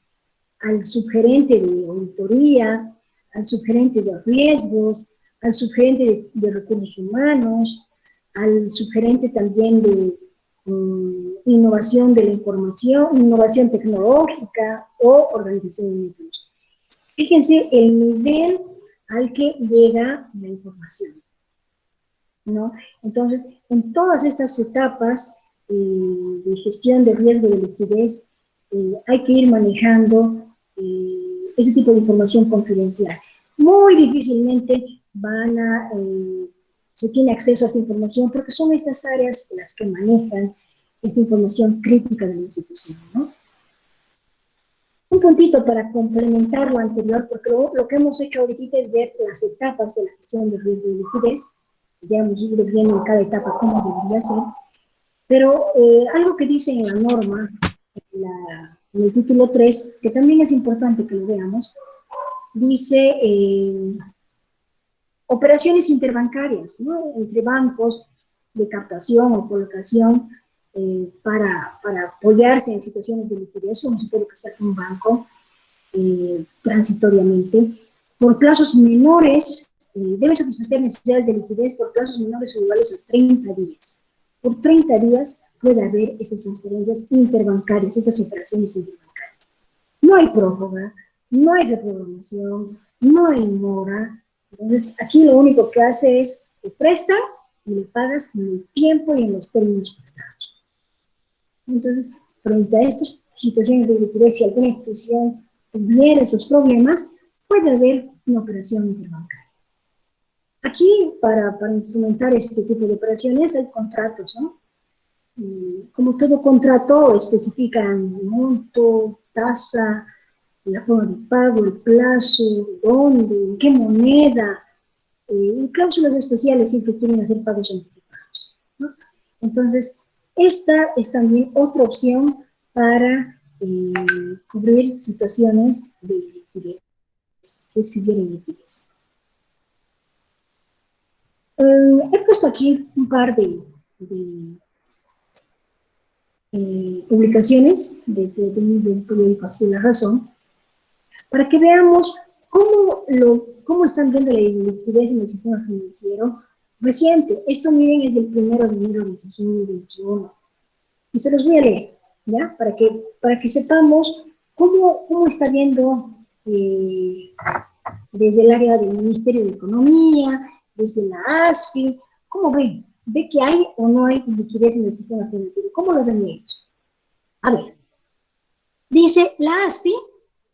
al subgerente de auditoría, al subgerente de riesgos, al subgerente de recursos humanos, al subgerente también de innovación de la información, innovación tecnológica o organización de métodos. Fíjense el nivel al que llega la información, ¿no? Entonces, en todas estas etapas de gestión de riesgo de liquidez, hay que ir manejando ese tipo de información confidencial. Muy difícilmente se tiene acceso a esta información porque son estas áreas las que manejan esa información crítica de la institución, ¿no? Un puntito para complementar lo anterior, porque lo que hemos hecho ahorita es ver las etapas de la gestión de riesgo de liquidez. Ya hemos ido viendo en cada etapa cómo debería ser, pero algo que dice en la norma, en el título 3, que también es importante que lo veamos, dice operaciones interbancarias, ¿no? Entre bancos de captación o colocación para apoyarse en situaciones de liquidez, como se puede prestar un banco transitoriamente, por plazos menores, deben satisfacer necesidades de liquidez por plazos menores o iguales a 30 días. Por 30 días puede haber esas transferencias interbancarias, esas operaciones interbancarias. No hay prórroga, no hay reprogramación, no hay mora. Entonces, aquí lo único que hace es te presta y le pagas en el tiempo y en los términos pactados. Entonces, frente a estas situaciones de liquidez, si alguna institución tuviera esos problemas, puede haber una operación interbancaria. Aquí, para instrumentar este tipo de operaciones, hay contratos, ¿no? Como todo contrato, especifican monto, tasa, la forma de pago, el plazo, dónde, en qué moneda, y cláusulas especiales si es que quieren hacer pagos anticipados, ¿no? Entonces, esta es también otra opción para cubrir situaciones de liquidez, si es que quieren liquidez. He puesto aquí un par de publicaciones del periódico Aquí La Razón, para que veamos cómo están viendo la liquidez en el sistema financiero reciente. Esto, miren, es del 1 de enero de 2021. Y se los voy a leer, ¿ya? Para que sepamos cómo está viendo desde el área del Ministerio de Economía, desde la ASFI, cómo ven. ¿Ve que hay o no hay liquidez en el sistema financiero? ¿Cómo lo ven ellos? A ver, dice, la ASFI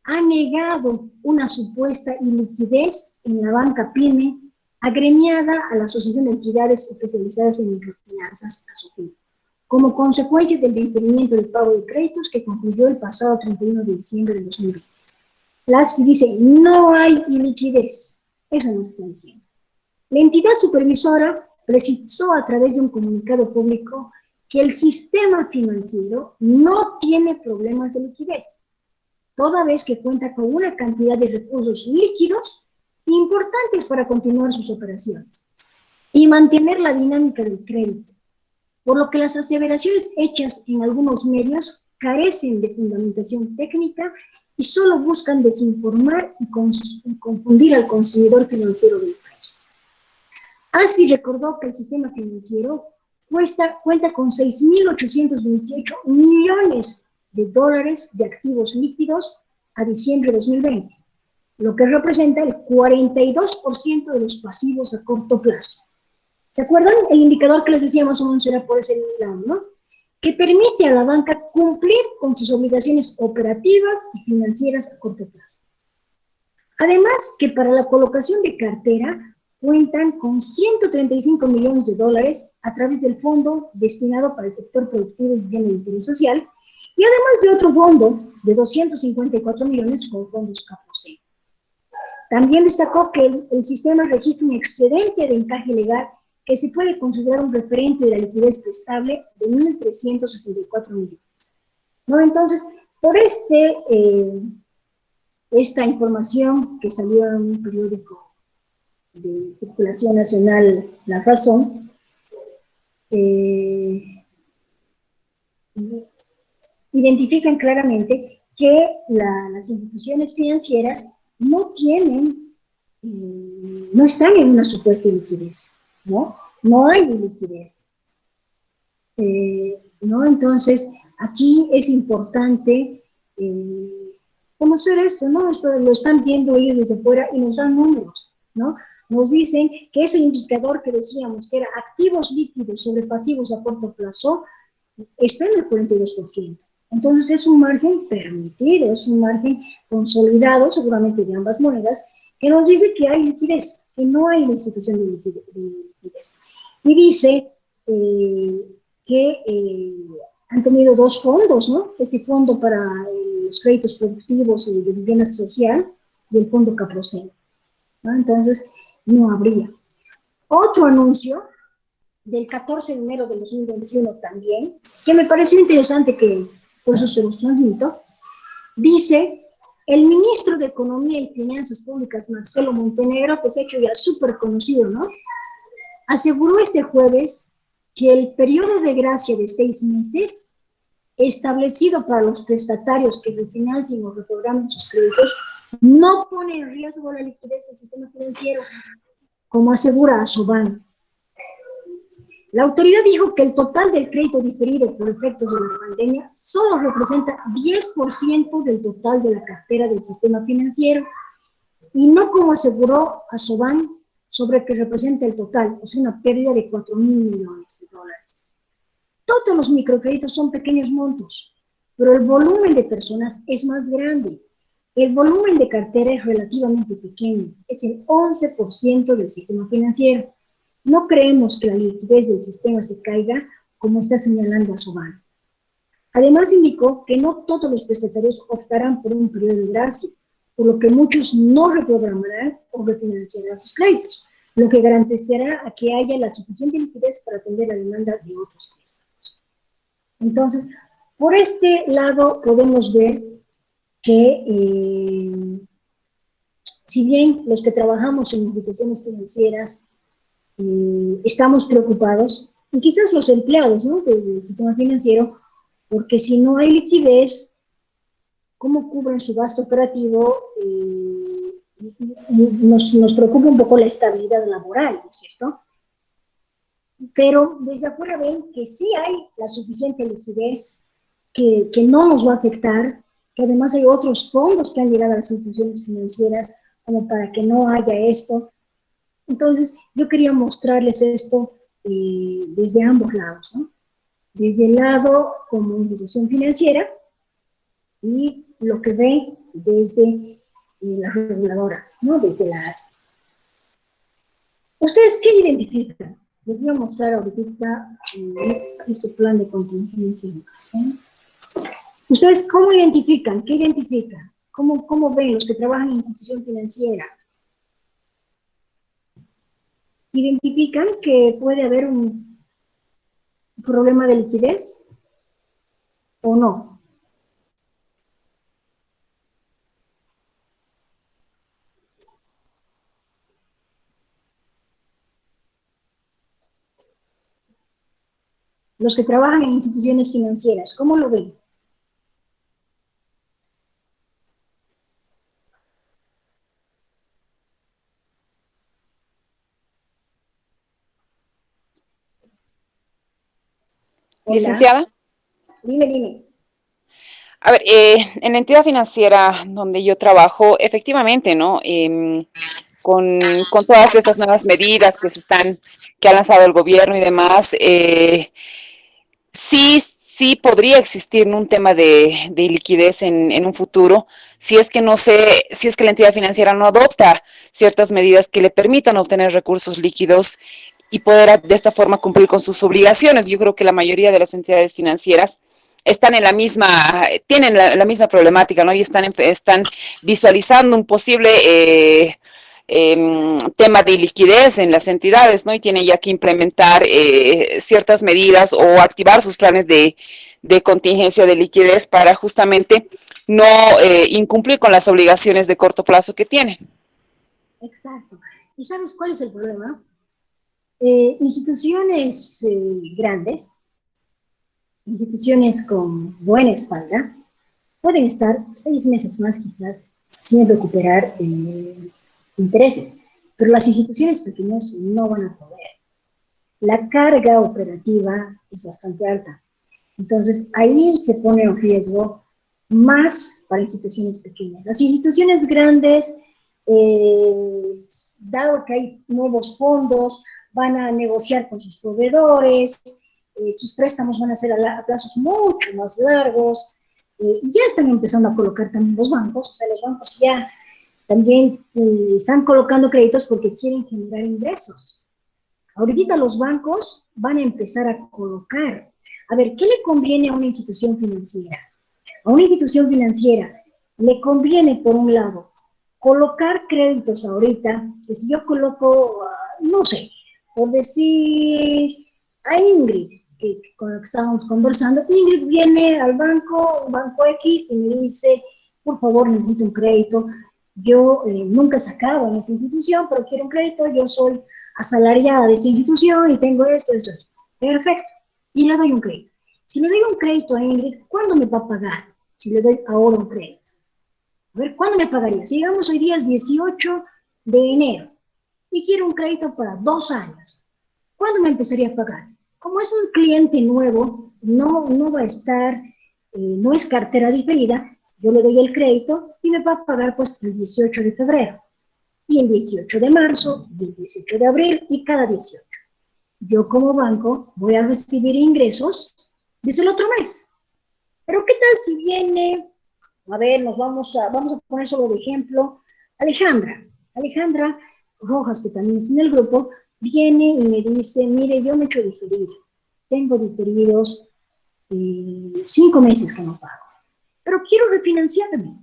ha negado una supuesta iliquidez en la banca PYME agremiada a la Asociación de Entidades Especializadas en Microfinanzas, ASOFIM, como consecuencia del deferimiento del pago de créditos que concluyó el pasado 31 de diciembre de 2020. La ASFI dice, no hay iliquidez. Eso no está diciendo. La entidad supervisora precisó a través de un comunicado público que el sistema financiero no tiene problemas de liquidez, toda vez que cuenta con una cantidad de recursos líquidos importantes para continuar sus operaciones y mantener la dinámica del crédito, por lo que las aseveraciones hechas en algunos medios carecen de fundamentación técnica y solo buscan desinformar y confundir al consumidor financiero del país. ASFI recordó que el sistema financiero cuenta con 6.828 millones de dólares de activos líquidos a diciembre de 2020, lo que representa el 42% de los pasivos a corto plazo. ¿Se acuerdan? El indicador que les decía más o menos era por ese lado, ¿no? Que permite a la banca cumplir con sus obligaciones operativas y financieras a corto plazo. Además, que para la colocación de cartera cuentan con 135 millones de dólares a través del fondo destinado para el sector productivo y bien de interés social, y además de otro fondo de 254 millones con fondos Capocé. También destacó que el sistema registra un excedente de encaje legal que se puede considerar un referente de la liquidez prestable de 1.364 millones. ¿No? Entonces, por esta información que salió en un periódico de circulación nacional, La Razón, identifican claramente que las instituciones financieras no tienen, no están en una supuesta liquidez, ¿no? No hay liquidez. ¿No? Entonces, aquí es importante conocer esto, ¿no? Esto lo están viendo ellos desde fuera y nos dan números, ¿no? Nos dicen que ese indicador que decíamos, que era activos líquidos sobre pasivos a corto plazo, está en el 42%. Entonces, es un margen permitido, es un margen consolidado, seguramente de ambas monedas, que nos dice que hay liquidez, que no hay institución de liquidez. Y dice que han tenido dos fondos, ¿no? Este fondo para los créditos productivos y de vivienda social y el fondo Caprocen, ¿no? Entonces, no habría. Otro anuncio del 14 de enero de 2021 también, que me pareció interesante, que por eso se los transmito, dice: el ministro de Economía y Finanzas Públicas, Marcelo Montenegro, que se ha hecho ya súper conocido, ¿no? Aseguró este jueves que el periodo de gracia de 6 meses establecido para los prestatarios que refinancien o reprogramen sus créditos no pone en riesgo la liquidez del sistema financiero, como asegura Asoban. La autoridad dijo que el total del crédito diferido por efectos de la pandemia solo representa 10% del total de la cartera del sistema financiero, y no como aseguró Asoban, sobre que representa el total, o sea, una pérdida de 4.000 millones de dólares. Todos los microcréditos son pequeños montos, pero el volumen de personas es más grande. El volumen de cartera es relativamente pequeño, es el 11% del sistema financiero. No creemos que la liquidez del sistema se caiga, como está señalando Asoban. Además, indicó que no todos los prestatarios optarán por un periodo de gracia, por lo que muchos no reprogramarán o refinanciarán sus créditos, lo que garantizará a que haya la suficiente liquidez para atender la demanda de otros préstamos. Entonces, por este lado podemos ver que, si bien los que trabajamos en instituciones financieras estamos preocupados, y quizás los empleados, ¿no?, del sistema financiero, porque si no hay liquidez, ¿cómo cubren su gasto operativo? Nos preocupa un poco la estabilidad laboral, ¿no es cierto? Pero desde afuera ven que sí hay la suficiente liquidez, que no nos va a afectar, que además hay otros fondos que han llegado a las instituciones financieras como para que no haya esto. Entonces, yo quería mostrarles esto desde ambos lados, ¿no? Desde el lado como institución financiera y lo que ve desde la reguladora, ¿no? Desde la ASI. ¿Ustedes qué identifican? Les voy a mostrar ahorita este plan de contingencia. ¿Ustedes cómo identifican? ¿Qué identifican? ¿Cómo ven los que trabajan en institución financiera? ¿Identifican que puede haber un problema de liquidez o no? Los que trabajan en instituciones financieras, ¿cómo lo ven? Hola. Licenciada. Dime. A ver, en la entidad financiera donde yo trabajo, efectivamente, ¿no? Con todas estas nuevas medidas que ha lanzado el gobierno y demás, sí podría existir un tema de liquidez en un futuro, si es que la entidad financiera no adopta ciertas medidas que le permitan obtener recursos líquidos y poder de esta forma cumplir con sus obligaciones. Yo creo que la mayoría de las entidades financieras están tienen la misma problemática, ¿no? Y están visualizando un posible tema de liquidez en las entidades, ¿no? Y tienen ya que implementar ciertas medidas o activar sus planes de contingencia de liquidez para justamente no incumplir con las obligaciones de corto plazo que tienen. Exacto. ¿Y sabes cuál es el problema? Instituciones grandes, instituciones con buena espalda, pueden estar 6 meses más quizás sin recuperar intereses, pero las instituciones pequeñas no van a poder. La carga operativa es bastante alta. Entonces, ahí se pone en riesgo más para instituciones pequeñas. Las instituciones grandes, dado que hay nuevos fondos, van a negociar con sus proveedores, sus préstamos van a ser a plazos mucho más largos, y ya están empezando a colocar también los bancos, o sea, los bancos ya también están colocando créditos porque quieren generar ingresos. Ahorita los bancos van a empezar a colocar. A ver, ¿qué le conviene a una institución financiera? A una institución financiera le conviene, por un lado, colocar créditos ahorita, que si yo coloco, no sé, por decir a Ingrid, que con la que estábamos conversando, Ingrid viene al banco X, y me dice, por favor, necesito un crédito. Yo nunca he sacado en esa institución, pero quiero un crédito, yo soy asalariada de esta institución y tengo esto. Perfecto. Y le doy un crédito. Si le doy un crédito a Ingrid, ¿cuándo me va a pagar? Si le doy ahora un crédito. A ver, ¿cuándo me pagaría? Si digamos hoy día es 18 de enero y quiero un crédito para 2 años, ¿cuándo me empezaría a pagar? Como es un cliente nuevo, no va a estar, no es cartera diferida, yo le doy el crédito y me va a pagar pues el 18 de febrero, y el 18 de marzo, y el 18 de abril, y cada 18. Yo como banco voy a recibir ingresos desde el otro mes. Pero ¿qué tal si viene, a ver, vamos a poner solo de ejemplo, Alejandra Rojas, que también está en el grupo, viene y me dice, mire, yo me he hecho diferir, tengo diferidos 5 meses que no pago, pero quiero refinanciarme.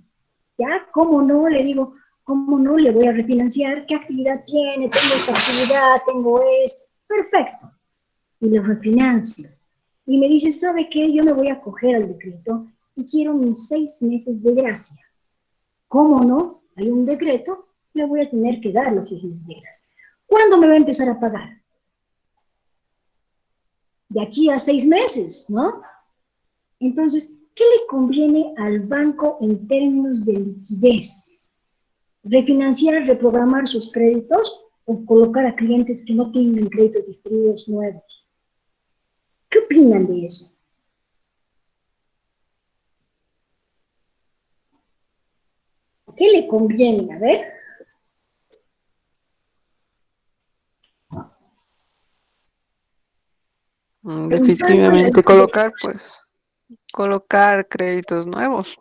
¿Ya? ¿Cómo no? Le digo, ¿cómo no le voy a refinanciar? ¿Qué actividad tiene? Tengo esta actividad, tengo esto. Perfecto. Y le refinancio. Y me dice, ¿sabe qué? Yo me voy a acoger al decreto y quiero mis 6 meses de gracia. ¿Cómo no? Hay un decreto, le voy a tener que dar los 6 meses de gracia. ¿Cuándo me va a empezar a pagar? De aquí a 6 meses, ¿no? Entonces, ¿qué le conviene al banco en términos de liquidez? ¿Refinanciar, reprogramar sus créditos o colocar a clientes que no tienen créditos diferidos nuevos? ¿Qué opinan de eso? ¿Qué le conviene? A ver. Definitivamente colocar créditos nuevos.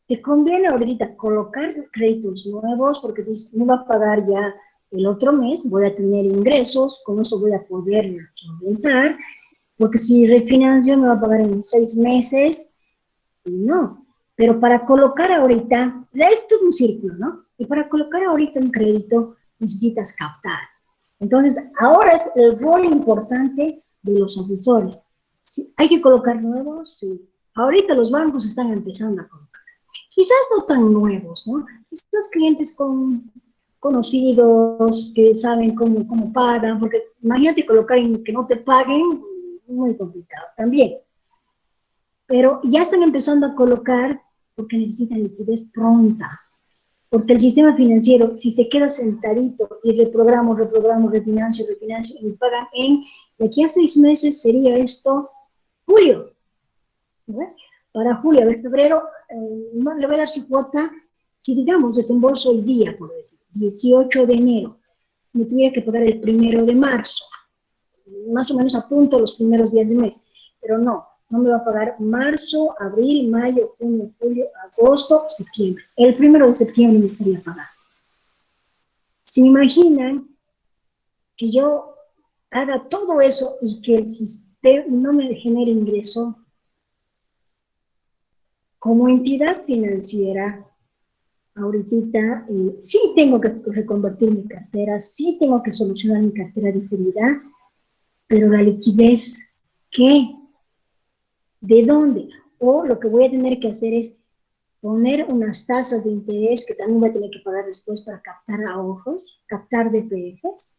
¿Te conviene ahorita colocar créditos nuevos porque me va a pagar ya el otro mes, voy a tener ingresos, con eso voy a poder solventar, porque si refinancio me va a pagar en 6 meses, y no. Pero para colocar ahorita, esto es un círculo, ¿no? Y para colocar ahorita un crédito necesitas captar. Entonces, ahora es el rol importante de los asesores. ¿Sí? ¿Hay que colocar nuevos? Sí. Ahorita los bancos están empezando a colocar. Quizás no tan nuevos, ¿no? Quizás clientes conocidos que saben cómo pagan, porque imagínate colocar en que no te paguen, muy complicado también. Pero ya están empezando a colocar porque necesitan liquidez pronta. Porque el sistema financiero, si se queda sentadito y reprogramo, refinancio, y me pagan de aquí a 6 meses sería esto julio. ¿No? Para julio, a ver, febrero, no, le voy a dar su cuota, si digamos desembolso hoy día, por decir, 18 de enero, me tuviera que pagar el 1 de marzo, más o menos a punto los primeros días del mes, pero no me va a pagar marzo, abril, mayo, junio, julio, agosto, septiembre. El 1 de septiembre me estaría pagando. ¿Se imaginan que yo haga todo eso y que el sistema no me genere ingreso? Como entidad financiera, ahorita sí tengo que reconvertir mi cartera, sí tengo que solucionar mi cartera diferida, pero la liquidez, ¿qué? ¿De dónde? O lo que voy a tener que hacer es poner unas tasas de interés que también voy a tener que pagar después para captar ahorros, captar DPFs,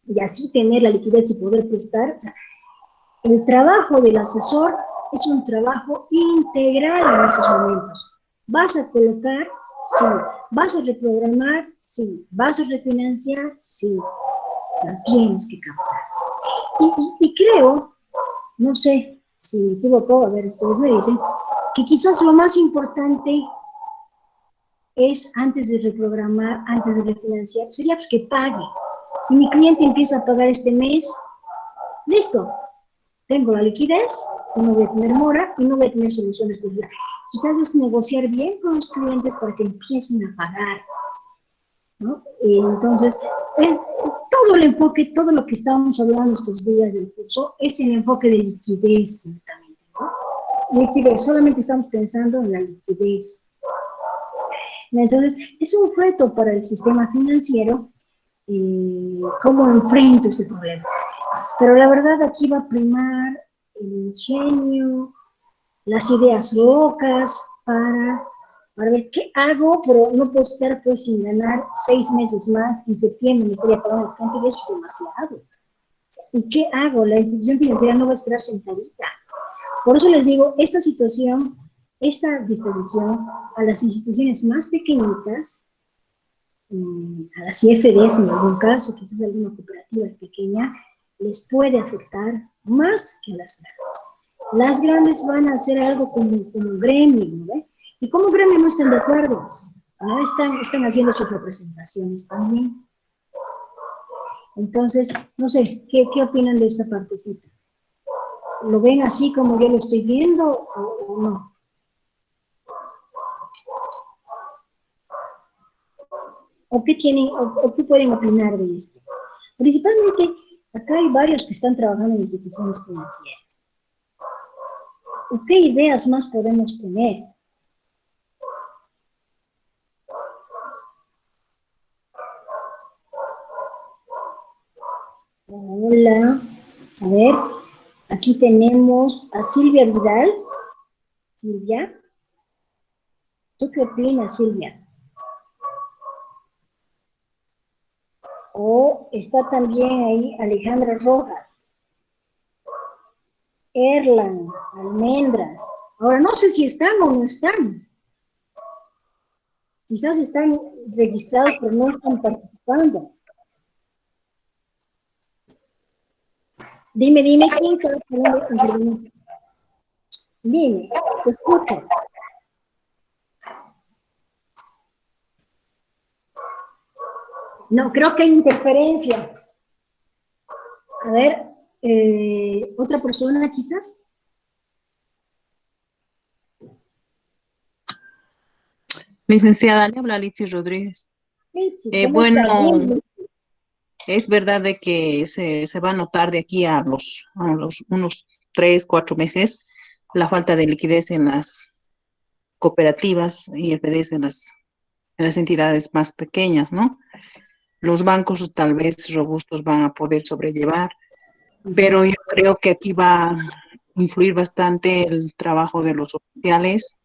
y así tener la liquidez y poder prestar. O sea, el trabajo del asesor es un trabajo integral en esos momentos. ¿Vas a colocar? Sí. ¿Vas a reprogramar? Sí. ¿Vas a refinanciar? Sí. Pero tienes que captar. Y creo, no sé si me equivoco, a ver, ustedes me dicen, que quizás lo más importante es, antes de reprogramar, antes de refinanciar, sería pues que pague. Si mi cliente empieza a pagar este mes, listo, tengo la liquidez, y no voy a tener mora, y no voy a tener soluciones. Quizás es negociar bien con los clientes para que empiecen a pagar, ¿no? Y entonces, es todo el enfoque, todo lo que estábamos hablando estos días del curso, es el enfoque de liquidez, ¿no? Liquidez, solamente estamos pensando en la liquidez. Entonces, es un reto para el sistema financiero cómo enfrento ese problema. Pero la verdad aquí va a primar el ingenio, las ideas locas para ver qué hago, pero no puedo estar pues sin ganar 6 meses más, en septiembre me estaría pagando la gente y eso es demasiado. ¿Y qué hago? La institución financiera no va a esperar sentadita. Por eso les digo, esta situación, esta disposición a las instituciones más pequeñitas, a las IFDs en algún caso, quizás alguna cooperativa pequeña, les puede afectar más que a las grandes. Las grandes van a hacer algo como gremio, ¿no? Y como gremio no están de acuerdo, ¿no? Están haciendo sus representaciones también. Entonces, no sé, ¿qué opinan de esta partecita? ¿Lo ven así como yo lo estoy viendo o no? ¿O qué tienen, o qué pueden opinar de esto? Principalmente, acá hay varios que están trabajando en instituciones financieras. ¿O qué ideas más podemos tener? Hola, a ver, aquí tenemos a Silvia Vidal. Silvia, ¿tú qué opinas, Silvia? O está también ahí Alejandra Rojas, Erlan, Almendras. Ahora, no sé si están o no están. Quizás están registrados, pero no están participando. Dime, ¿quién está interviniendo? Dime, te escucho. No, creo que hay interferencia. A ver, ¿otra persona quizás? Licenciada, le habla Litsi Rodríguez. Litsi, ¿cómo estás? Bueno, es verdad de que se va a notar de aquí a unos 3, 4 meses la falta de liquidez en las cooperativas y IFDs en las entidades más pequeñas, ¿no? Los bancos tal vez robustos van a poder sobrellevar, pero yo creo que aquí va a influir bastante el trabajo de los oficiales,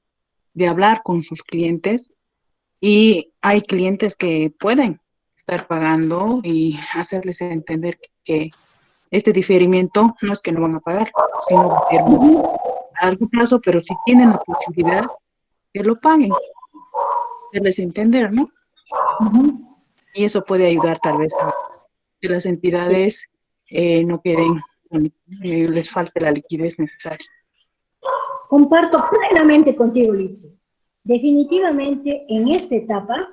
de hablar con sus clientes, y hay clientes que pueden estar pagando y hacerles entender que este diferimiento no es que no van a pagar, sino a largo plazo, pero si tienen la posibilidad, que lo paguen, hacerles entender, ¿no? Y eso puede ayudar tal vez a que las entidades no queden, les falte la liquidez necesaria. Comparto plenamente contigo, Litsi. Definitivamente, en esta etapa,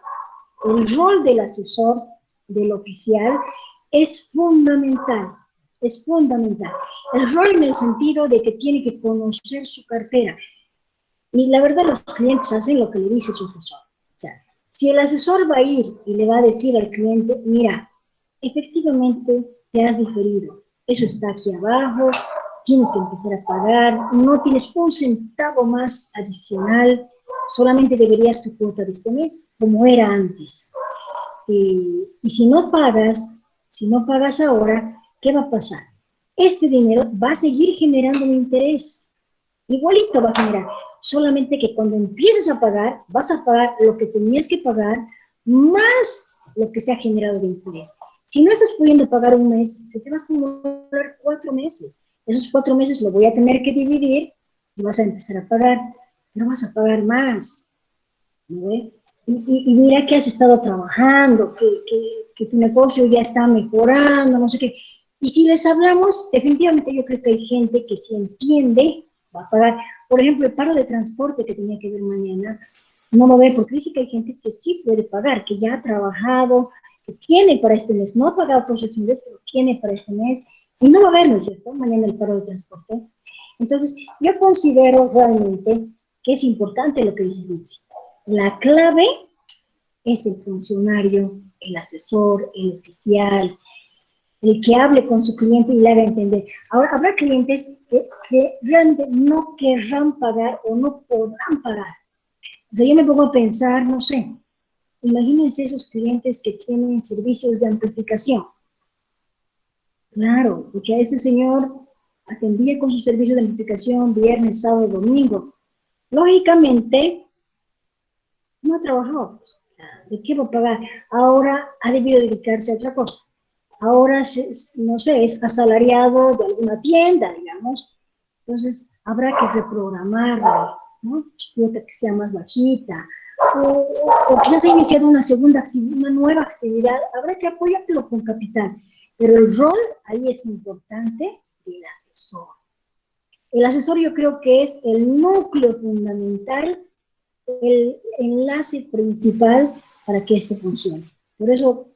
el rol del asesor, del oficial, es fundamental. Es fundamental. El rol en el sentido de que tiene que conocer su cartera. Y la verdad, los clientes hacen lo que le dice su asesor. O sea, si el asesor va a ir y le va a decir al cliente, mira, efectivamente te has diferido, eso está aquí abajo, tienes que empezar a pagar, no tienes un centavo más adicional, solamente deberías tu cuota de este mes, como era antes. Y si no pagas ahora, ¿qué va a pasar? Este dinero va a seguir generando un interés, igualito va a generar, solamente que cuando empieces a pagar, vas a pagar lo que tenías que pagar, más lo que se ha generado de interés. Si no estás pudiendo pagar un mes, se te va a acumular 4 meses. Esos 4 meses lo voy a tener que dividir y vas a empezar a pagar, pero vas a pagar más, ¿no ve? Y mira que has estado trabajando, que tu negocio ya está mejorando, no sé qué. Y si les hablamos, definitivamente yo creo que hay gente que si entiende, va a pagar. Por ejemplo, el paro de transporte que tenía que ver mañana, no lo ve porque dice que hay gente que sí puede pagar, que ya ha trabajado, que tiene para este mes, no ha pagado todos sus meses, pero tiene para este mes, y no va a haber, ¿no es cierto?, mañana el paro de transporte. Entonces, yo considero realmente que es importante lo que dice Nancy. La clave es el funcionario, el asesor, el oficial, el que hable con su cliente y le haga entender. Ahora, habrá clientes que realmente no querrán pagar o no podrán pagar. O sea, yo me pongo a pensar, no sé, imagínense esos clientes que tienen servicios de amplificación. Claro, porque a ese señor atendía con su servicio de amplificación viernes, sábado, domingo. Lógicamente, no ha trabajado. ¿De qué va a pagar? Ahora ha debido dedicarse a otra cosa. Ahora, no sé, es asalariado de alguna tienda, digamos. Entonces, habrá que reprogramarlo, ¿no? Cuota que sea más bajita. O quizás ha iniciado una segunda actividad, una nueva actividad. Habrá que apoyarlo con capital. Pero el rol ahí es importante del asesor. El asesor yo creo que es el núcleo fundamental, el enlace principal para que esto funcione. Por eso,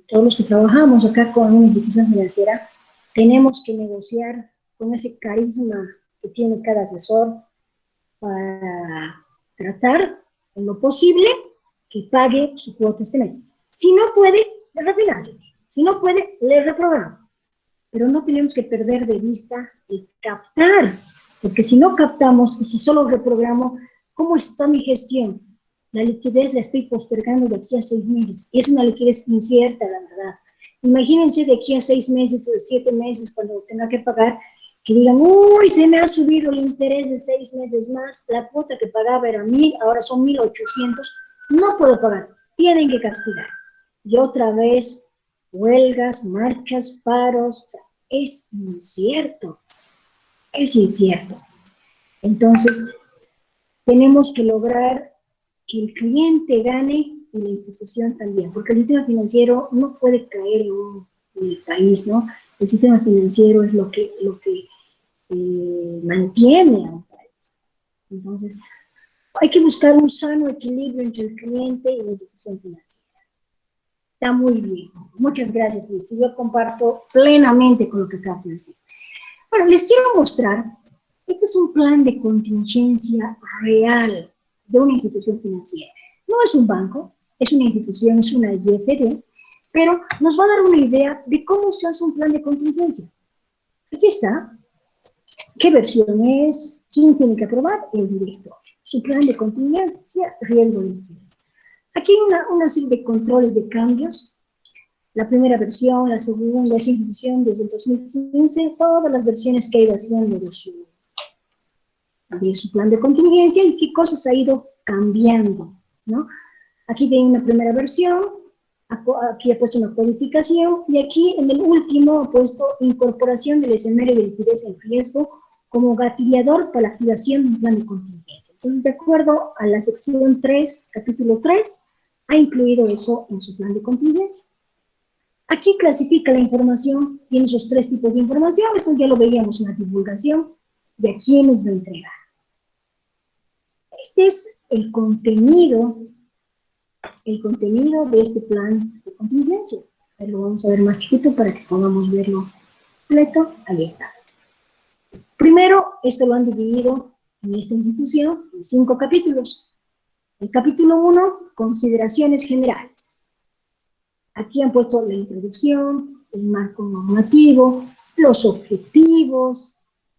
todos los que trabajamos acá con una institución financiera, tenemos que negociar con ese carisma que tiene cada asesor para tratar, en lo posible, que pague su cuota este mes. Si no puede, le refinancio. Si no puede, le reprogramo. Pero no tenemos que perder de vista el captar, porque si no captamos y si solo reprogramo, ¿cómo está mi gestión? La liquidez la estoy postergando de aquí a 6 meses. Es una liquidez incierta, la verdad. Imagínense de aquí a 6 meses o 7 meses, cuando tenga que pagar, que digan, uy, se me ha subido el interés de 6 meses más, la cuota que pagaba era 1,000, ahora son 1,800, no puedo pagar, tienen que castigar. Y otra vez, huelgas, marchas, paros, es incierto, es incierto. Entonces, tenemos que lograr que el cliente gane y la institución también, porque el sistema financiero no puede caer en el país, ¿no? El sistema financiero es lo que mantiene a un país. Entonces, hay que buscar un sano equilibrio entre el cliente y la institución financiera. Está muy bien. Muchas gracias, Liz. Yo comparto plenamente con lo que acabo de decir. Bueno, les quiero mostrar, este es un plan de contingencia real de una institución financiera. No es un banco, es una institución, es una IFD, pero nos va a dar una idea de cómo se hace un plan de contingencia. Aquí está. ¿Qué versión es? ¿Quién tiene que aprobar? El director. Su plan de contingencia, riesgo de liquidez. Aquí hay una serie de controles de cambios. La primera versión, la segunda, esa institución desde el 2015, todas las versiones que ha ido haciendo de su plan de contingencia y qué cosas ha ido cambiando, ¿no? Aquí tiene una primera versión, aquí ha puesto una codificación y aquí en el último ha puesto incorporación del escenario de liquidez en riesgo como gatillador para la activación de un plan de contingencia. Entonces, de acuerdo a la sección 3, capítulo 3, ha incluido eso en su plan de contingencia. Aquí clasifica la información, tiene esos 3 tipos de información, esto ya lo veíamos en la divulgación, de a quiénes va a entregar. Este es el contenido de este plan de contingencia. Pero lo vamos a ver más chiquito para que podamos verlo completo. Ahí está. Primero, esto lo han dividido en esta institución en 5 capítulos. El capítulo 1, consideraciones generales. Aquí han puesto la introducción, el marco normativo, los objetivos,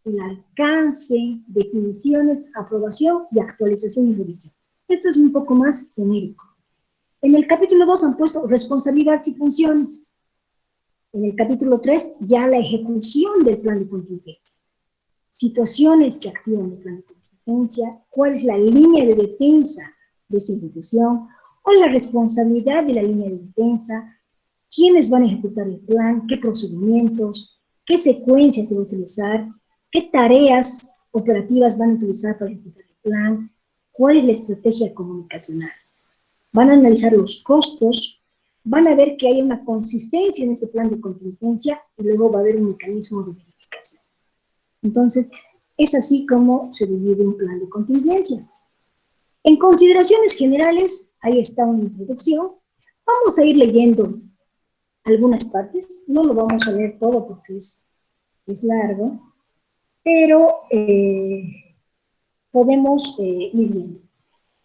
el alcance, definiciones, aprobación y actualización y revisión. Esto es un poco más genérico. En el capítulo 2 han puesto responsabilidades y funciones. En el capítulo 3 ya la ejecución del plan de contingencia. Situaciones que activan el plan de contingencia, cuál es la línea de defensa de esta institución, cuál es la responsabilidad de la línea de defensa, quiénes van a ejecutar el plan, qué procedimientos, qué secuencias se van a utilizar, qué tareas operativas van a utilizar para ejecutar el plan, cuál es la estrategia comunicacional. Van a analizar los costos, van a ver que hay una consistencia en este plan de contingencia y luego va a haber un mecanismo de verificación. Entonces, es así como se divide un plan de contingencia. En consideraciones generales, ahí está una introducción. Vamos a ir leyendo algunas partes, no lo vamos a leer todo porque es largo, pero podemos ir viendo.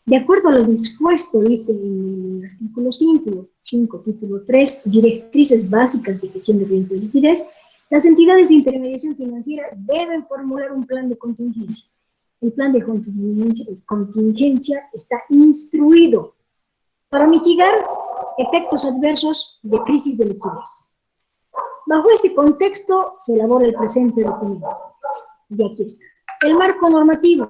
De acuerdo a lo dispuesto, dice en el artículo 5, título 3, directrices básicas de gestión de riesgo y liquidez, las entidades de intermediación financiera deben formular un plan de contingencia. El plan de contingencia está instruido para mitigar efectos adversos de crisis de liquidez. Bajo este contexto se elabora el presente documento. Y aquí está. El marco normativo,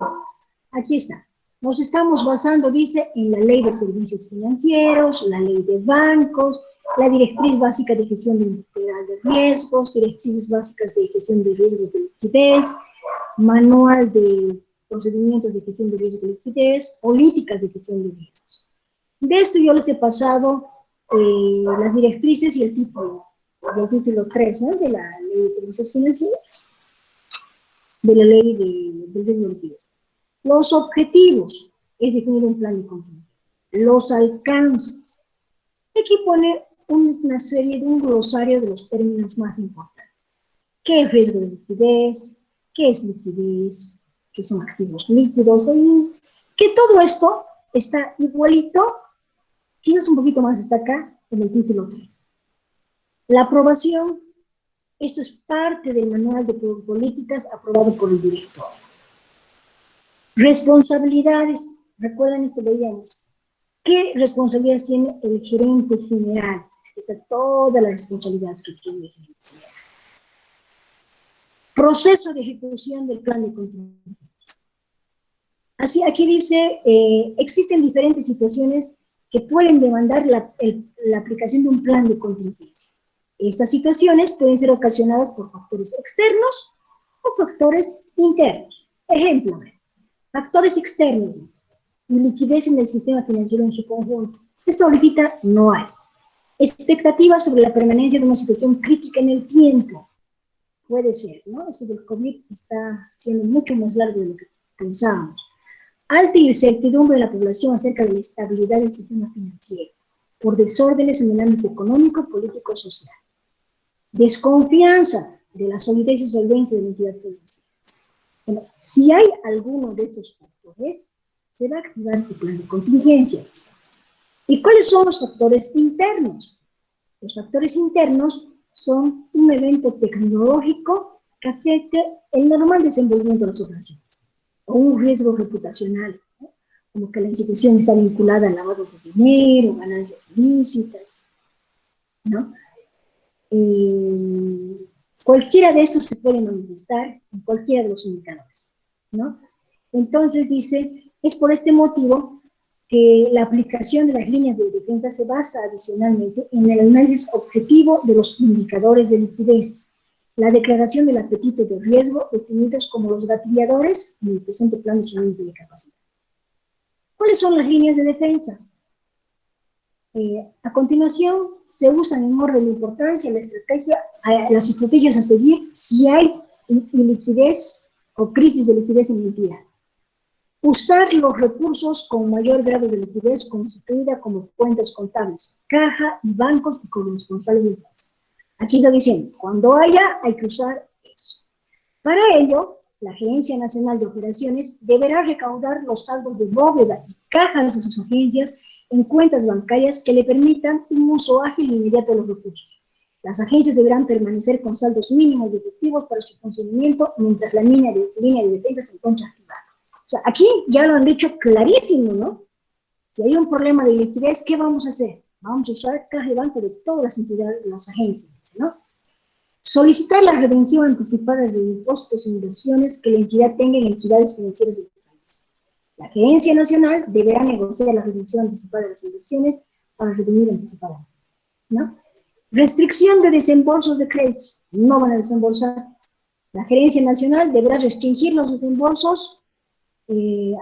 aquí está. Nos estamos basando, dice, en la Ley de Servicios Financieros, la Ley de Bancos, la Directriz Básica de Gestión Integral de Riesgos, Directrices Básicas de Gestión de Riesgos de Liquidez, Manual de Procedimientos de Gestión de Riesgos de Liquidez, Políticas de Gestión de Riesgos. De esto yo les he pasado las directrices y el título 3, ¿no?, de la Ley de Servicios Financieros, de la Ley de Riesgo de Liquidez. Los objetivos es definir un plan de contingencia. Los alcances. Aquí pone una serie de un glosario de los términos más importantes. ¿Qué es riesgo de liquidez? ¿Qué es liquidez? ¿Qué son activos líquidos? Que todo esto está igualito, quizás un poquito más está acá, en el título 3. La aprobación, esto es parte del manual de políticas aprobado por el director. Responsabilidades, recuerden esto, veíamos. ¿Qué responsabilidades tiene el gerente general? Está todas las responsabilidades que tiene el gerente general. Proceso de ejecución del plan de contingencia. Así, aquí dice, existen diferentes situaciones que pueden demandar la aplicación de un plan de contingencia. Estas situaciones pueden ser ocasionadas por factores externos o factores internos. Ejemplo, factores externos, liquidez en el sistema financiero en su conjunto. Esto ahorita no hay. Expectativas sobre la permanencia de una situación crítica en el tiempo. Puede ser, ¿no? Esto del COVID está siendo mucho más largo de lo que pensábamos. Alta incertidumbre de la población acerca de la estabilidad del sistema financiero, por desórdenes en el ámbito económico, político y social. Desconfianza de la solidez y solvencia de la entidad financiera. Bueno, si hay alguno de estos factores, se va a activar este plan de contingencia. ¿Y cuáles son los factores internos? Los factores internos son un evento tecnológico que afecte el normal desenvolvimiento de las operaciones, o un riesgo reputacional, ¿no?, como que la institución está vinculada al lavado de dinero, ganancias ilícitas, ¿no? Cualquiera de estos se puede manifestar en cualquiera de los indicadores, ¿no? Entonces dice, es por este motivo que la aplicación de las líneas de defensa se basa adicionalmente en el análisis objetivo de los indicadores de liquidez, la declaración del apetito de riesgo, definidos como los gatilladores en el presente plan de instrumento de capacidad. ¿Cuáles son las líneas de defensa? A continuación, se usan en orden de importancia las estrategias a seguir si hay iliquidez o crisis de liquidez en la entidad. Usar los recursos con mayor grado de liquidez constituida como cuentas contables, caja y bancos y corresponsales de liquidez. Aquí está diciendo, cuando haya, hay que usar eso. Para ello, la Agencia Nacional de Operaciones deberá recaudar los saldos de bóveda y cajas de sus agencias en cuentas bancarias que le permitan un uso ágil e inmediato de los recursos. Las agencias deberán permanecer con saldos mínimos de efectivos para su funcionamiento mientras la línea de defensa se encuentra activada. O sea, aquí ya lo han dicho clarísimo, ¿no? Si hay un problema de liquidez, ¿qué vamos a hacer? Vamos a usar caja y banco de todas las entidades, las agencias, ¿no? Solicitar la redención anticipada de depósitos e inversiones que la entidad tenga en entidades financieras del país. La Agencia Nacional deberá negociar la redención anticipada de las inversiones para redimir anticipadamente, ¿no? Restricción de desembolsos de créditos. No van a desembolsar La Gerencia Nacional deberá restringir los desembolsos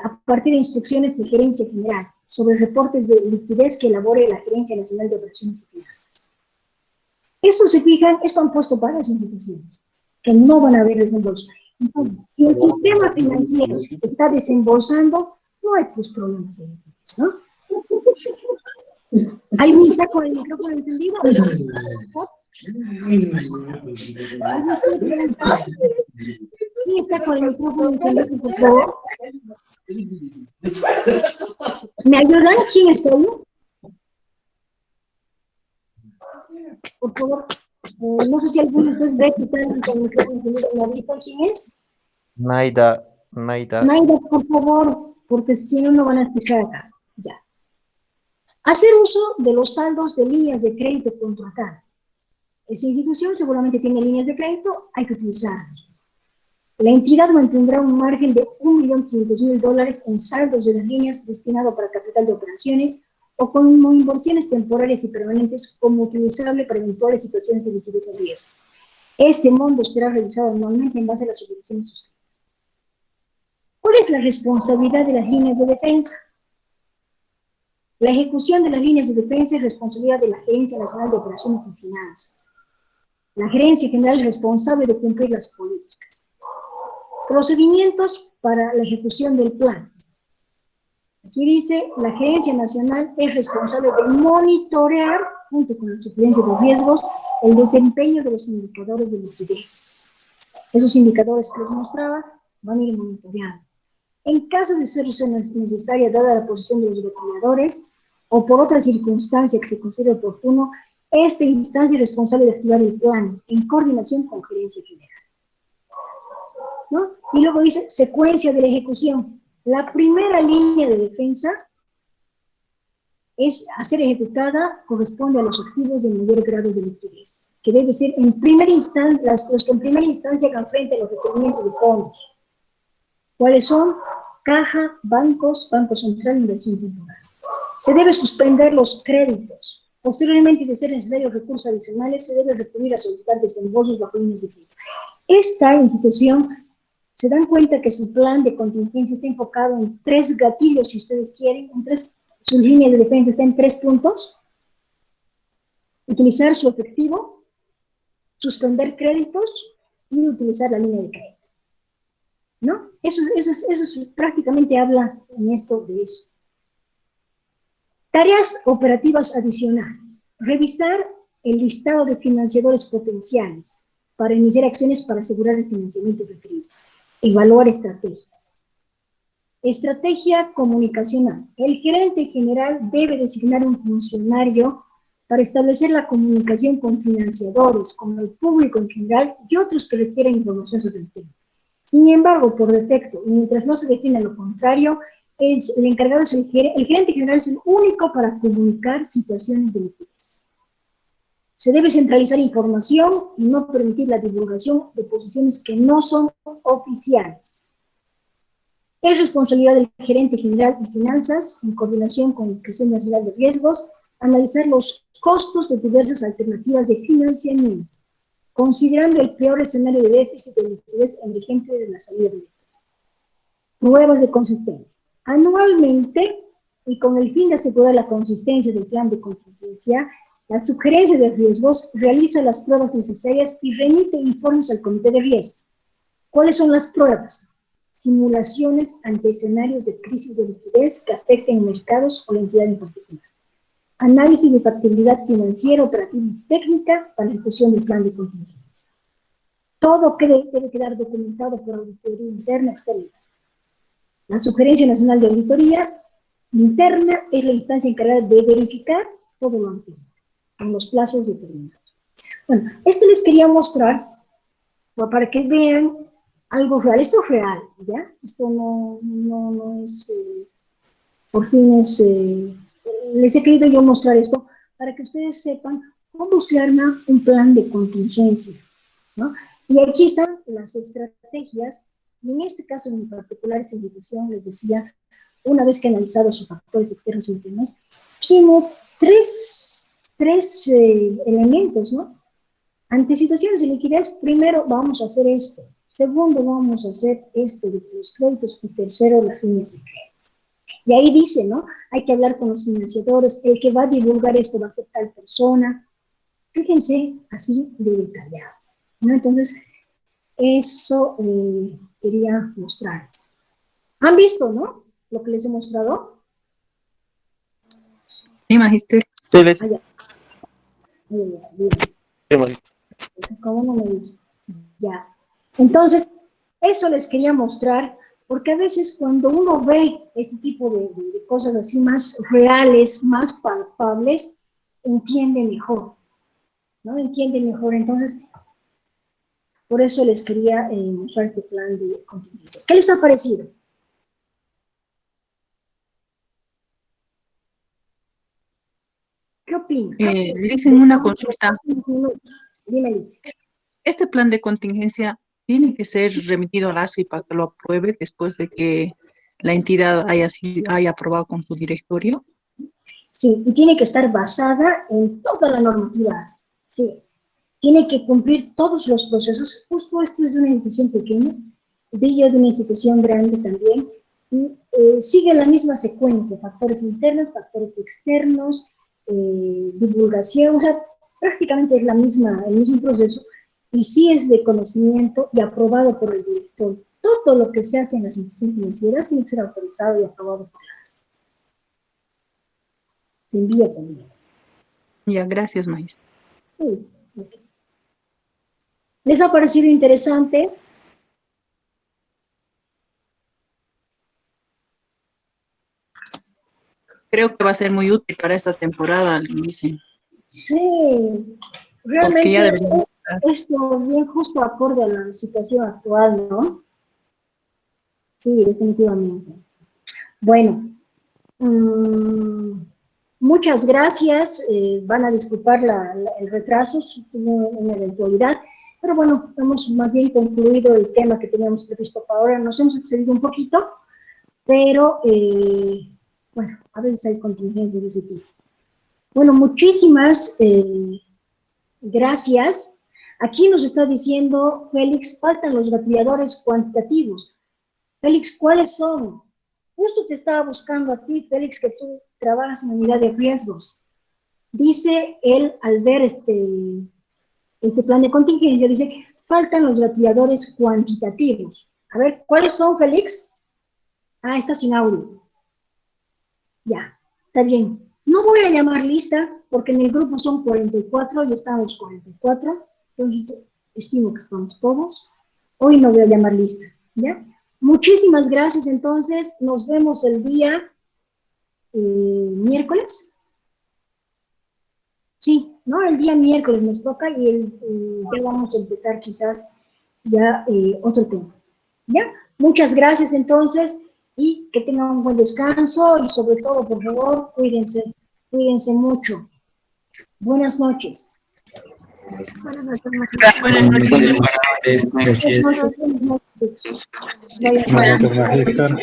a partir de instrucciones de Gerencia General sobre reportes de liquidez que elabore la Gerencia Nacional de Operaciones y Finanzas. Esto se fijan, esto han puesto para las instituciones, que no van a haber desembolso. Entonces, si el sistema financiero está desembolsando, no hay pues problemas de liquidez, ¿no? ¿Alguien está con el micrófono encendido? ¿Quién está con el micrófono encendido, por favor? ¿Me ayudan? ¿Quién está ahí? Por favor. No sé si alguno de ustedes ve que está con el micrófono encendido. ¿Me avisan quién es? Naida. Naida, por favor, porque si no, no van a escuchar acá. Ya. Hacer uso de los saldos de líneas de crédito contratadas. Esa institución seguramente tiene líneas de crédito, hay que utilizarlas. La entidad mantendrá un margen de $1.500.000 en saldos de las líneas destinado para capital de operaciones o como inversiones temporarias y permanentes como utilizable para eventuales situaciones de liquidez en riesgo. Este monto será revisado anualmente en base a las obligaciones sociales. ¿Cuál es la responsabilidad de las líneas de defensa? La ejecución de las líneas de defensa es responsabilidad de la Gerencia Nacional de Operaciones y Finanzas. La Gerencia General es responsable de cumplir las políticas. Procedimientos para la ejecución del plan. Aquí dice, la Gerencia Nacional es responsable de monitorear, junto con la Superintendencia de Riesgos, el desempeño de los indicadores de liquidez. Esos indicadores que les mostraba van a ir monitoreando. En caso de ser necesaria, dada la posición de los reguladores, o por otra circunstancia que se considere oportuno, esta instancia es responsable de activar el plan en coordinación con Gerencia General. ¿No? Y luego dice secuencia de la ejecución. La primera línea de defensa es a ser ejecutada, corresponde a los activos de mayor grado de liquidez, que debe ser en primera instancia, los que en primera instancia hagan frente a los requerimientos de fondos. ¿Cuáles son? Caja, bancos, Banco Central, inversión temporal. Se debe suspender los créditos. Posteriormente, de ser necesarios recursos adicionales, se debe recurrir a solicitar desembolsos bajo líneas de crédito. Esta institución, se dan cuenta que su plan de contingencia está enfocado en 3 gatillos, si ustedes quieren, su línea de defensa está en 3 puntos. Utilizar su efectivo, suspender créditos y utilizar la línea de crédito. ¿No? Eso prácticamente habla en esto de eso. Tareas operativas adicionales. Revisar el listado de financiadores potenciales para iniciar acciones para asegurar el financiamiento requerido. Evaluar estrategias. Estrategia comunicacional. El gerente general debe designar un funcionario para establecer la comunicación con financiadores, con el público en general y otros que requieran información sobre el tema. Sin embargo, por defecto, y mientras no se define lo contrario, el encargado es el gerente general es el único para comunicar situaciones de liquidez. Se debe centralizar información y no permitir la divulgación de posiciones que no son oficiales. Es responsabilidad del gerente general de finanzas, en coordinación con la Dirección Nacional de Riesgos, analizar los costos de diversas alternativas de financiamiento, considerando el peor escenario de déficit de liquidez emergente de la salida de liquidez. Pruebas de consistencia. Anualmente, y con el fin de asegurar la consistencia del plan de contingencia, la Subgerencia de Riesgos realiza las pruebas necesarias y remite informes al Comité de Riesgos. ¿Cuáles son las pruebas? Simulaciones ante escenarios de crisis de liquidez que afecten mercados o la entidad en particular. Análisis de factibilidad financiera, operativa y técnica para la ejecución del plan de contingencia. Todo debe quedar documentado por auditoría interna, externa y externa. La Sugerencia Nacional de Auditoría Interna es la instancia encargada de verificar todo lo anterior, en los plazos determinados. Bueno, esto les quería mostrar para que vean algo real. Esto es real, ¿ya? Esto no es por fines... les he querido yo mostrar esto para que ustedes sepan cómo se arma un plan de contingencia, ¿no? Y aquí están las estrategias, y en este caso en particular esta institución, les decía, una vez que ha analizado sus factores externos e internos, tiene tres elementos, ¿no? Ante situaciones de liquidez, primero vamos a hacer esto, Segundo, vamos a hacer esto de los créditos. Y tercero, las líneas de crédito. Y ahí dice, ¿no? Hay que hablar con los financiadores. El que va a divulgar esto va a ser tal persona. Fíjense, así de detallado, ¿no? Entonces, eso quería mostrarles. ¿Han visto, no? Lo que les he mostrado. Sí, Magister. Ustedes. Allá. ¿Cómo no me dice? Ya. Entonces, eso les quería mostrar, porque a veces cuando uno ve este tipo de cosas así más reales, más palpables, entiende mejor, ¿no? Entiende mejor. Entonces, por eso les quería mostrar este plan de contingencia. ¿Qué les ha parecido? ¿Qué opinan? Dicen una consulta. Dime, Liz. Este plan de contingencia tiene que ser remitido a la ASFI para que lo apruebe después de que la entidad haya aprobado con su directorio. Sí, y tiene que estar basada en toda la normativa. Sí, tiene que cumplir todos los procesos. Justo esto es de una institución pequeña, Villa de una institución grande también, y sigue la misma secuencia, factores internos, factores externos, divulgación, o sea, prácticamente es el mismo proceso, y sí es de conocimiento y aprobado por el director. Todo lo que se hace en las instituciones financieras tiene que ser autorizado y aprobado por las. Se envía también. Ya, gracias, Magister. Sí, ok. ¿Les ha parecido interesante? Creo que va a ser muy útil para esta temporada, dicen. Sí, Porque ya realmente deberíamos estar. esto bien justo acorde a la situación actual, ¿no? Sí, definitivamente. Bueno, muchas gracias. Van a disculpar el retraso, si tiene una eventualidad, pero bueno, hemos más bien concluido el tema que teníamos previsto para ahora. Nos hemos excedido un poquito, pero bueno, a veces hay contingencias de ese tipo. Bueno, muchísimas gracias. Aquí nos está diciendo Félix, faltan los gatilladores cuantitativos. Félix, ¿cuáles son? Justo te estaba buscando a ti, Félix, que tú trabajas en unidad de riesgos. Dice él, al ver este plan de contingencia, dice, faltan los gatilladores cuantitativos. A ver, ¿cuáles son, Félix? Ah, está sin audio. Ya, está bien. No voy a llamar lista porque en el grupo son 44 y estamos 44, entonces estimo que estamos todos. Hoy no voy a llamar lista, ¿ya? Muchísimas gracias, entonces nos vemos el día miércoles. Sí, ¿no? El día miércoles nos toca y ya vamos a empezar quizás ya otro tema, ¿ya? Muchas gracias entonces y que tengan un buen descanso y sobre todo, por favor, cuídense mucho. Buenas noches. Buenas noches, Magister. Buenas noches. Gracias. Buenas noches. Vaya, Buenas noches, Magister.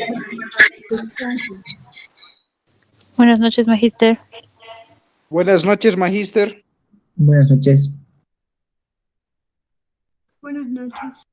descansen. Buenas noches, Magister. Buenas noches, Magister. Buenas noches. Buenas noches.